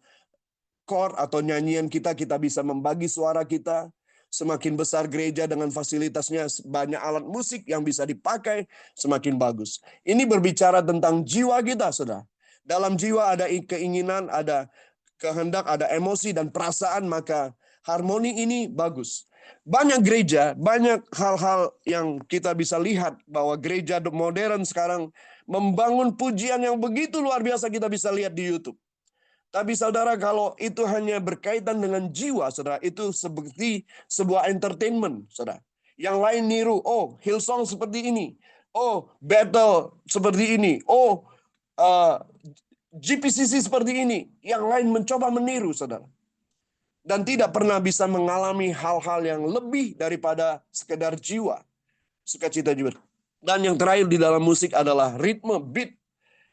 S4: chord atau nyanyian kita bisa membagi suara kita. Semakin besar gereja dengan fasilitasnya, banyak alat musik yang bisa dipakai, semakin bagus. Ini berbicara tentang jiwa kita, saudara. Dalam jiwa ada keinginan, ada kehendak, ada emosi dan perasaan, maka harmoni ini bagus. Banyak gereja, banyak hal-hal yang kita bisa lihat bahwa gereja modern sekarang membangun pujian yang begitu luar biasa, kita bisa lihat di YouTube. Tapi saudara, kalau itu hanya berkaitan dengan jiwa, saudara, itu seperti sebuah entertainment, saudara. Yang lain niru, oh Hillsong seperti ini, oh Battle seperti ini, oh GPCC seperti ini. Yang lain mencoba meniru, saudara. Dan tidak pernah bisa mengalami hal-hal yang lebih daripada sekedar jiwa, sukacita jiwa. Dan yang terakhir di dalam musik adalah ritme, beat.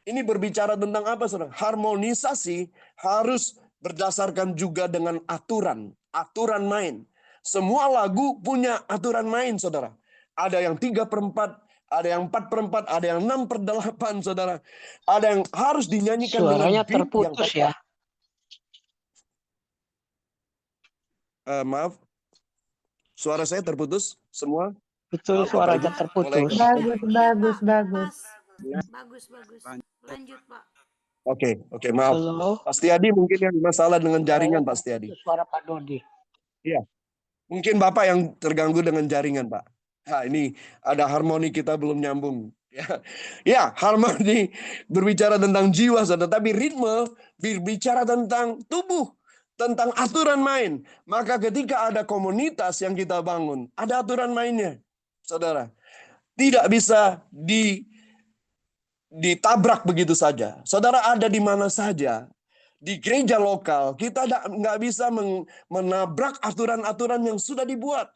S4: Ini berbicara tentang apa, saudara? Harmonisasi harus berdasarkan juga dengan aturan main. Semua lagu punya aturan main, saudara. Ada yang 3/4, ada yang 4/4, ada yang 6/8, saudara. Ada yang harus dinyanyikan
S6: Suaranya
S4: dengan beat yang
S6: terputus
S4: tepat.
S6: ya.
S4: Maaf, suara saya terputus semua.
S6: Betul,
S4: Maaf,
S6: suaranya
S4: Bapak Ibu.
S6: terputus.
S7: Bagus. Lanjut, Pak.
S4: Oke, maaf.
S6: Halo.
S4: Pak Setiadi mungkin yang masalah dengan jaringan, Pak Setiadi.
S6: Suara Pak Dodi.
S4: Iya. Mungkin Bapak yang terganggu dengan jaringan, Pak. Nah, ini ada harmoni kita belum nyambung. Ya, harmoni berbicara tentang jiwa, tetapi ritme berbicara tentang tubuh, tentang aturan main. Maka ketika ada komunitas yang kita bangun, ada aturan mainnya, saudara. Tidak bisa ditabrak begitu saja. Saudara ada di mana saja. Di gereja lokal, kita nggak bisa menabrak aturan-aturan yang sudah dibuat.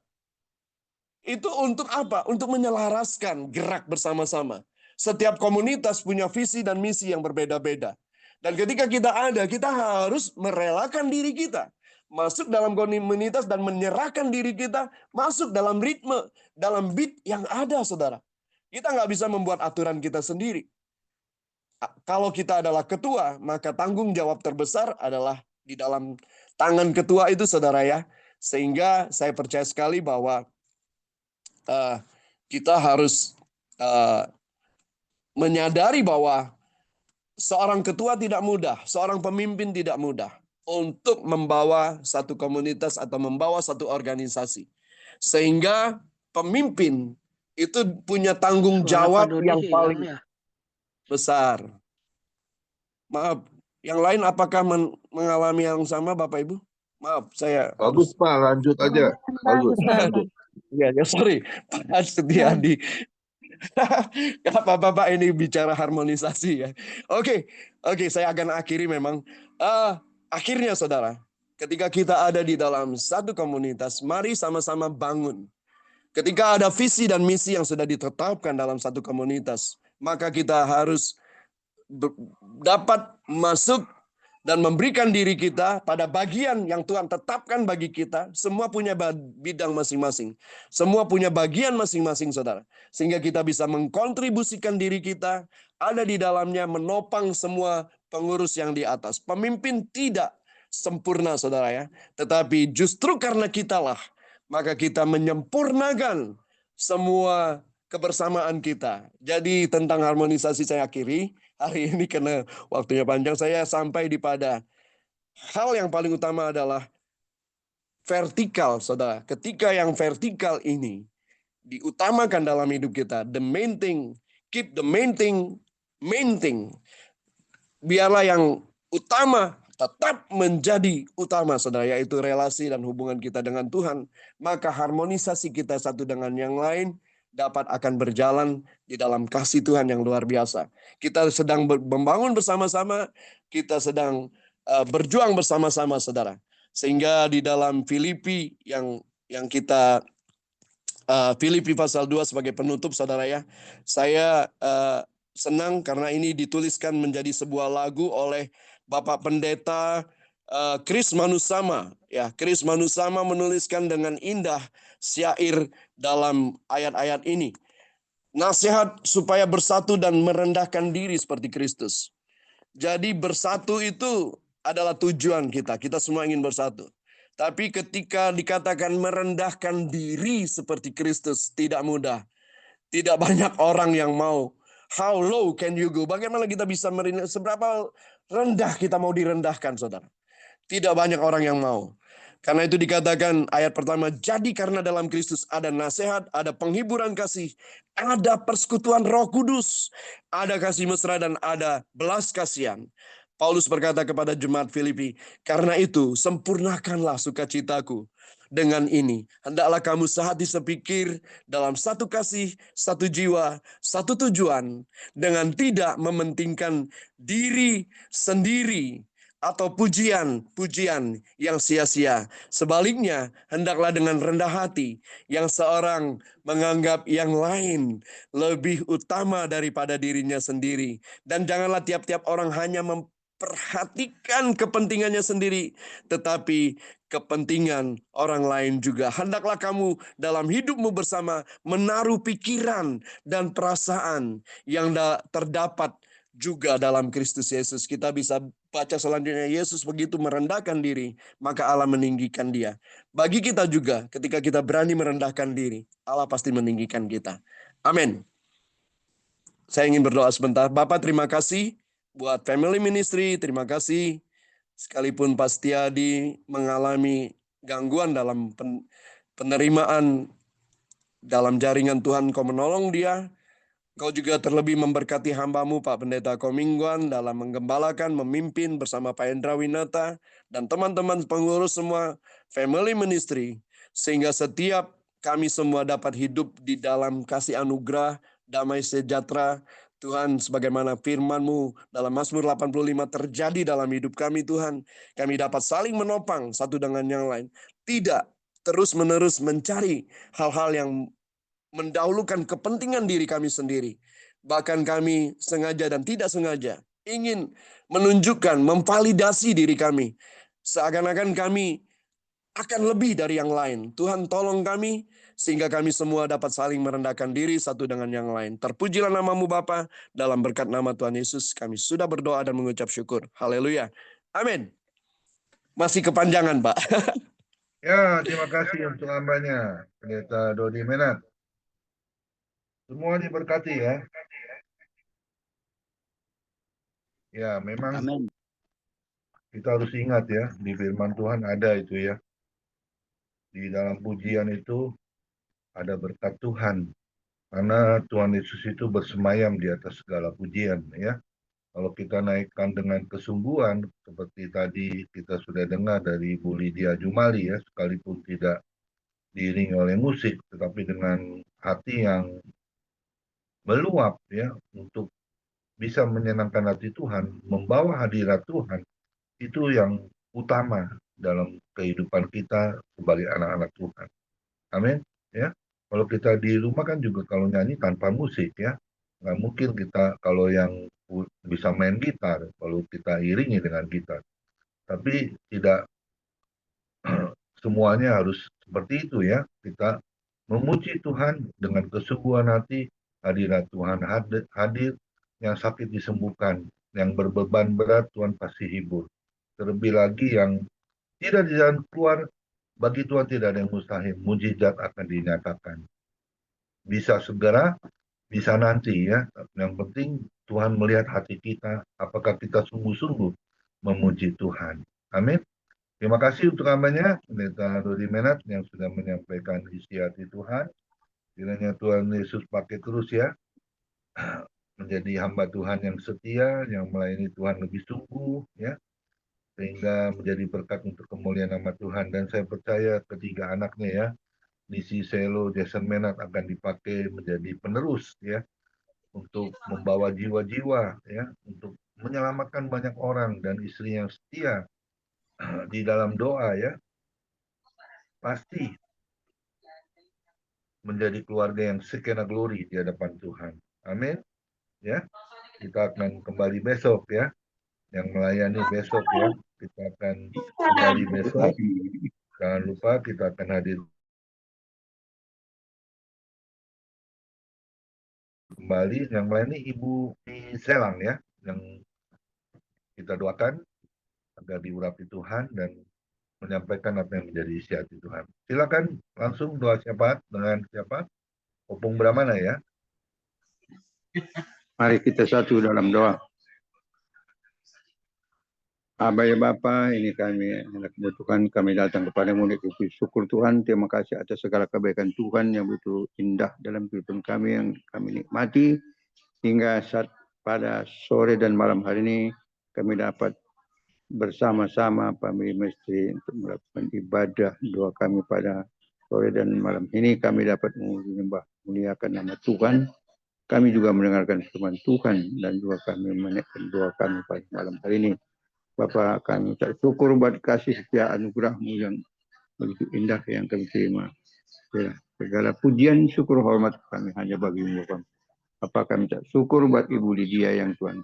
S4: Itu untuk apa? Untuk menyelaraskan gerak bersama-sama. Setiap komunitas punya visi dan misi yang berbeda-beda. Dan ketika kita ada, kita harus merelakan diri kita. Masuk dalam komunitas dan menyerahkan diri kita masuk dalam ritme, dalam beat yang ada, saudara. Kita nggak bisa membuat aturan kita sendiri. Kalau kita adalah ketua, maka tanggung jawab terbesar adalah di dalam tangan ketua itu, saudara ya. Sehingga saya percaya sekali bahwa kita harus menyadari bahwa seorang ketua tidak mudah, seorang pemimpin tidak mudah untuk membawa satu komunitas atau membawa satu organisasi. Sehingga pemimpin itu punya tanggung jawab yang paling besar. Maaf, yang lain apakah mengalami yang sama, Bapak Ibu? Maaf, saya
S3: Bagus, Pak. Lanjut aja. Bagus.
S4: Ya, sorry, Pak Setiadi. Bapak ini bicara harmonisasi ya. Oke, saya akan akhiri memang. Akhirnya, saudara, ketika kita ada di dalam satu komunitas, mari sama-sama bangun. Ketika ada visi dan misi yang sudah ditetapkan dalam satu komunitas, maka kita harus dapat masuk dan memberikan diri kita pada bagian yang Tuhan tetapkan bagi kita. Semua punya bidang masing-masing. Semua punya bagian masing-masing, saudara. Sehingga kita bisa mengkontribusikan diri kita, ada di dalamnya, menopang semua pengurus yang di atas. Pemimpin tidak sempurna, saudara ya. Tetapi justru karena kitalah, maka kita menyempurnakan semua kebersamaan kita. Jadi tentang harmonisasi saya akhiri hari ini karena waktunya panjang. Saya sampai di pada hal yang paling utama adalah vertikal, saudara. Ketika yang vertikal ini diutamakan dalam hidup kita, the main thing, keep the main thing. Biarlah yang utama tetap menjadi utama, saudara, yaitu relasi dan hubungan kita dengan Tuhan. Maka harmonisasi kita satu dengan yang lain dapat akan berjalan di dalam kasih Tuhan yang luar biasa. Kita sedang membangun bersama-sama, kita sedang berjuang bersama-sama, saudara. Sehingga di dalam Filipi yang kita Filipi pasal 2 sebagai penutup, saudara ya. Saya senang karena ini dituliskan menjadi sebuah lagu oleh Bapak Pendeta Chris Manusama. Ya, Chris Manusama menuliskan dengan indah syair dalam ayat-ayat ini. Nasihat supaya bersatu dan merendahkan diri seperti Kristus. Jadi bersatu itu adalah tujuan kita. Kita semua ingin bersatu. Tapi ketika dikatakan merendahkan diri seperti Kristus, tidak mudah. Tidak banyak orang yang mau. How low can you go? Bagaimana kita bisa seberapa rendah kita mau direndahkan, saudara? Tidak banyak orang yang mau. Karena itu dikatakan ayat pertama, jadi karena dalam Kristus ada nasihat, ada penghiburan kasih, ada persekutuan Roh Kudus, ada kasih mesra dan ada belas kasihan. Paulus berkata kepada jemaat Filipi, karena itu sempurnakanlah sukacitaku. Dengan ini, hendaklah kamu sehati sepikir dalam satu kasih, satu jiwa, satu tujuan, dengan tidak mementingkan diri sendiri, atau pujian-pujian yang sia-sia. Sebaliknya, hendaklah dengan rendah hati, yang seorang menganggap yang lain lebih utama daripada dirinya sendiri. Dan janganlah tiap-tiap orang hanya memperhatikan kepentingannya sendiri, tetapi kepentingan orang lain juga. Hendaklah kamu dalam hidupmu bersama menaruh pikiran dan perasaan yang terdapat juga dalam Kristus Yesus. Kita bisa baca selanjutnya, Yesus begitu merendahkan diri, maka Allah meninggikan dia. Bagi kita juga, ketika kita berani merendahkan diri, Allah pasti meninggikan kita. Amin. Saya ingin berdoa sebentar. Bapak, terima kasih buat family ministry, terima kasih. Sekalipun Pak Setiadi mengalami gangguan dalam penerimaan dalam jaringan Tuhan, Kau menolong dia. Kau juga terlebih memberkati hamba-Mu Pak Pendeta Komingguan dalam menggembalakan, memimpin bersama Pak Hendra Winata dan teman-teman pengurus semua family ministry. Sehingga setiap kami semua dapat hidup di dalam kasih anugerah, damai sejahtera. Tuhan, sebagaimana firman-Mu dalam Mazmur 85 terjadi dalam hidup kami Tuhan. Kami dapat saling menopang satu dengan yang lain. Tidak terus-menerus mencari hal-hal yang mendahulukan kepentingan diri kami sendiri. Bahkan kami sengaja dan tidak sengaja ingin menunjukkan, memvalidasi diri kami. Seakan-akan kami akan lebih dari yang lain. Tuhan tolong kami, sehingga kami semua dapat saling merendahkan diri satu dengan yang lain. Terpujilah nama-Mu Bapa, dalam berkat nama Tuhan Yesus kami sudah berdoa dan mengucap syukur. Haleluya. Amin. Masih kepanjangan, Pak.
S3: Ya, terima kasih untuk hambanya, Pendeta Dodi Menat. Semua diberkati ya. Ya, memang
S6: Amin.
S3: kita harus ingat ya, di firman Tuhan ada itu ya. Di dalam pujian itu ada berkat Tuhan. Karena Tuhan Yesus itu bersemayam di atas segala pujian ya. Kalau kita naikkan dengan kesungguhan, seperti tadi kita sudah dengar dari Bu Lydia Jumali ya, sekalipun tidak diiringi oleh musik, tetapi dengan hati yang meluap ya, untuk bisa menyenangkan hati Tuhan, membawa hadirat Tuhan, itu yang utama dalam kehidupan kita sebagai anak-anak Tuhan. Amin ya. Kalau kita di rumah kan juga kalau nyanyi tanpa musik ya, nggak mungkin kita kalau yang bisa main gitar, kalau kita iringi dengan gitar. Tapi tidak semuanya harus seperti itu ya. Kita memuji Tuhan dengan kesungguhan hati, hadirat Tuhan hadir, yang sakit disembuhkan, yang berbeban berat Tuhan pasti hibur. Terlebih lagi yang tidak di jalan keluar, bagi Tuhan tidak ada yang mustahil, mujizat akan dinyatakan. Bisa segera, bisa nanti ya. Yang penting Tuhan melihat hati kita, apakah kita sungguh-sungguh memuji Tuhan. Amin. Terima kasih untuk hambanya, Pendeta Dodi Menat yang sudah menyampaikan isi hati Tuhan. Kiranya Tuhan Yesus pakai terus ya, menjadi hamba Tuhan yang setia, yang melayani Tuhan lebih sungguh ya, sehingga menjadi berkat untuk kemuliaan nama Tuhan. Dan saya percaya ketiga anaknya ya, Nisi Selo, Jason Menat akan dipakai menjadi penerus ya, untuk membawa jiwa-jiwa ya, untuk menyelamatkan banyak orang, dan istri yang setia di dalam doa ya, pasti menjadi keluarga yang sekena glory di hadapan Tuhan. Amin. Ya, kita akan kembali besok ya, yang melayani besok ya, kita akan kembali besok. Jangan lupa kita akan hadir kembali. Yang melayani Ibu di Selang ya, yang kita doakan agar diurapi Tuhan dan menyampaikan apa yang menjadi isi hati Tuhan. Silakan langsung doa syafaat dengan siapa? Opung Brahmana ya.
S5: Mari kita satu dalam doa. Aba ya Bapa, ini kami anak Tuhan, kami datang kepadamu untuk syukur Tuhan. Terima kasih atas segala kebaikan Tuhan yang begitu indah dalam kehidupan kami yang kami nikmati. Hingga saat pada sore dan malam hari ini kami dapat bersama-sama family ministry untuk melakukan ibadah doa kami pada sore dan malam ini. Kami dapat menyembah muliakan nama Tuhan. Kami juga mendengarkan firman Tuhan dan juga kami menaikkan doa kami pada malam hari ini. Bapa, kami ucap syukur buat kasih setia anugerah-Mu yang begitu indah yang kami terima. Ya, segala pujian, syukur, hormat kami hanya bagi-Mu, Bapa. Bapa, kami ucap syukur buat Ibu Lydia yang Tuhan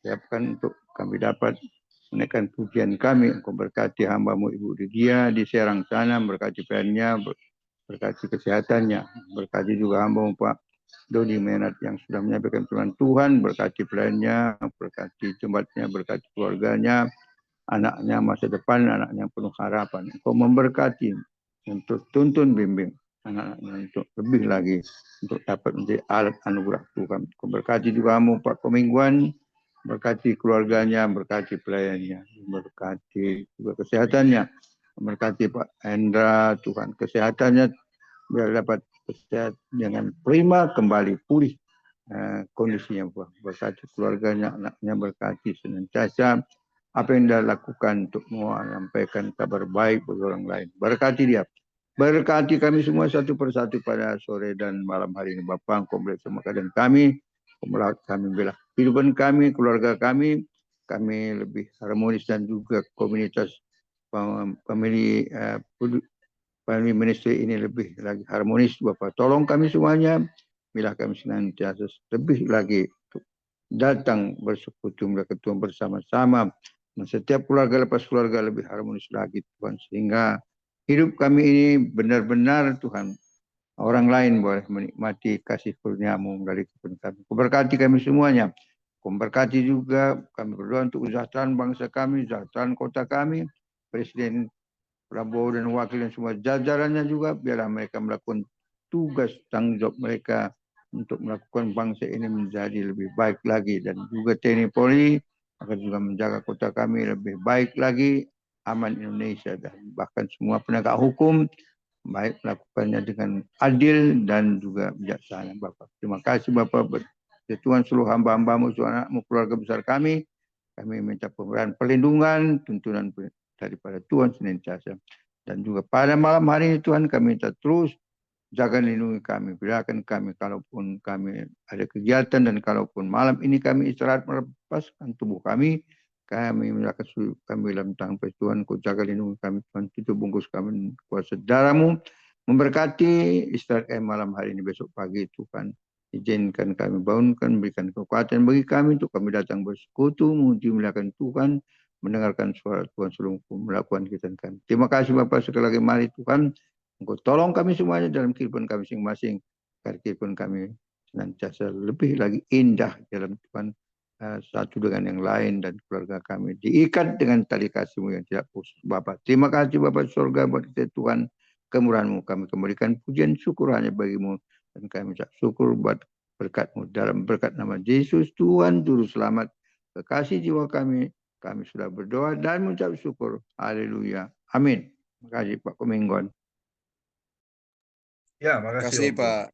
S5: siapkan untuk kami dapat menaikkan pujian kami. Engkau berkati hamba-Mu Ibu Lydia di Serang sana, berkati pelayannya, berkati kesehatannya, berkati juga hamba-Mu Pak Dodi Menat yang sudah menyampaikan firman Tuhan, berkati pelayannya, berkati jemaatnya, berkati keluarganya, anaknya masa depan, anaknya penuh harapan. Engkau memberkati untuk tuntun bimbing anak-anaknya untuk lebih lagi untuk dapat menjadi alat anugerah Tuhan. Engkau berkati juga kamu Pak Komingguan, berkati keluarganya, berkati pelayannya, berkati juga kesehatannya, berkati Pak Hendra, Tuhan kesehatannya biar dapat sehat dengan prima kembali pulih kondisinya, berkati keluarganya, anaknya, berkati senantiasa apa yang dia lakukan untuk menyampaikan kabar baik bagi orang lain. Berkati dia, berkati kami semua satu persatu pada sore dan malam hari ini. Bapa, Engkau melihat semua keadaan kami, kami bela kehidupan kami, keluarga kami lebih harmonis dan juga komunitas family ministry ini lebih lagi harmonis. Bapak, tolong kami semuanya, bila kami senantiasa lebih lagi datang bersekutu berketua bersama-sama. Dan setiap keluarga lepas keluarga lebih harmonis lagi Tuhan. Sehingga hidup kami ini benar-benar Tuhan, orang lain boleh menikmati kasih kurnia-Mu dari kehidupan kami. Berkati kami semuanya. Berkati juga kami berdoa untuk kesejahteraan bangsa kami, kesejahteraan kota kami, Presiden Prabowo dan wakil dan semua jajarannya juga, biarlah mereka melakukan tugas tanggung jawab mereka untuk melakukan bangsa ini menjadi lebih baik lagi, dan juga TNI Polri akan juga menjaga kota kami lebih baik lagi, aman Indonesia, dan bahkan semua penegak hukum baik melakukannya dengan adil dan juga bijaksana. Bapak, terima kasih Bapak, Tuhan seluruh hamba-hamba-Mu, anak-Mu, keluarga besar kami minta pemberian perlindungan, tuntunan daripada Tuhan senantiasa. Dan juga pada malam hari ini Tuhan kami minta terus jaga lindungi kami, berikan kami kalaupun kami ada kegiatan dan kalaupun malam ini kami istirahat melepaskan tubuh kami menyerahkan seluruh kami dalam tangan Tuhan. Kau jaga lindungi kami Tuhan, tutup bungkus kami kuasa darah-Mu, memberkati istirahat kami malam hari ini, besok pagi Tuhan izinkan kami bangunkan, berikan kekuatan bagi kami untuk kami datang bersekutu, memuji muliakan Tuhan, mendengarkan suara Tuhan sebelum melakukan kegiatan kami. Terima kasih Bapak, sekali lagi mari Tuhan, Engkau tolong kami semuanya dalam kehidupan kami masing-masing, agar kehidupan kami senantiasa lebih lagi indah dalam Tuhan, satu dengan yang lain, dan keluarga kami diikat dengan tali kasih-Mu yang tidak putus. Bapak, terima kasih Bapak surga buat kita Tuhan, kemurahan-Mu kami kembalikan pujian syukur hanya bagi-Mu, dan kami ucap syukur buat berkat-Mu dalam berkat nama Yesus Tuhan Juru Selamat, kekasih jiwa kami sudah berdoa dan mengucap syukur. Haleluya. Amin. Terima kasih Pak Kominggon.
S3: Ya,
S4: Terima
S3: makasih
S4: kasih
S3: Om.
S4: Pak.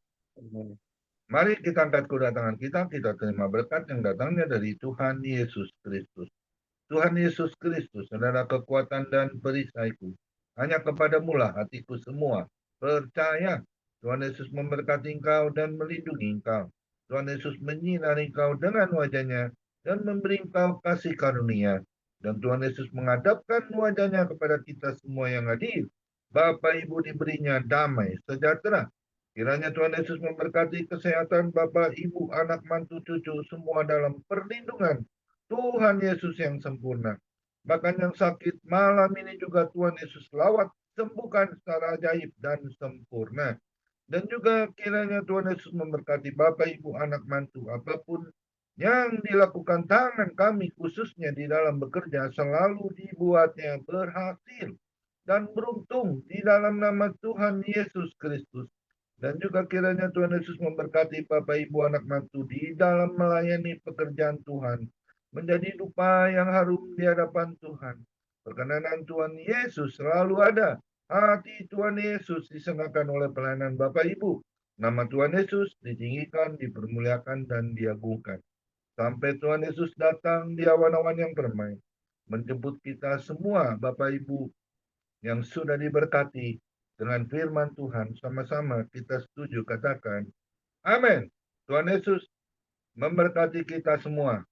S3: Mari kita angkat kedatangan kita terima berkat yang datangnya dari Tuhan Yesus Kristus. Tuhan Yesus Kristus adalah kekuatan dan perisaiku. Hanya kepadamu lah hatiku semua percaya. Tuhan Yesus memberkati engkau dan melindungi engkau. Tuhan Yesus menyinari engkau dengan wajahnya dan memberi engkau kasih karunia. Dan Tuhan Yesus menghadapkan wajahnya kepada kita semua yang hadir. Bapak Ibu diberinya damai sejahtera. Kiranya Tuhan Yesus memberkati kesehatan Bapak, Ibu, anak, mantu, cucu, semua dalam perlindungan Tuhan Yesus yang sempurna. Bahkan yang sakit malam ini juga Tuhan Yesus lawat, sembuhkan secara ajaib dan sempurna. Dan juga kiranya Tuhan Yesus memberkati Bapak, Ibu, anak, mantu, apapun yang dilakukan tangan kami khususnya di dalam bekerja, selalu dibuatnya berhasil dan beruntung di dalam nama Tuhan Yesus Kristus. Dan juga kiranya Tuhan Yesus memberkati Bapak, Ibu, anak, mantu di dalam melayani pekerjaan Tuhan, menjadi dupa yang harum di hadapan Tuhan. Perkenanan Tuhan Yesus selalu ada. Hati Tuhan Yesus disenangkan oleh pelayanan Bapak Ibu. Nama Tuhan Yesus ditinggikan, dipermuliakan, dan diagungkan. Sampai Tuhan Yesus datang di awan-awan yang permai, menjemput kita semua Bapak Ibu yang sudah diberkati dengan firman Tuhan. Sama-sama kita setuju katakan, amin. Tuhan Yesus memberkati kita semua.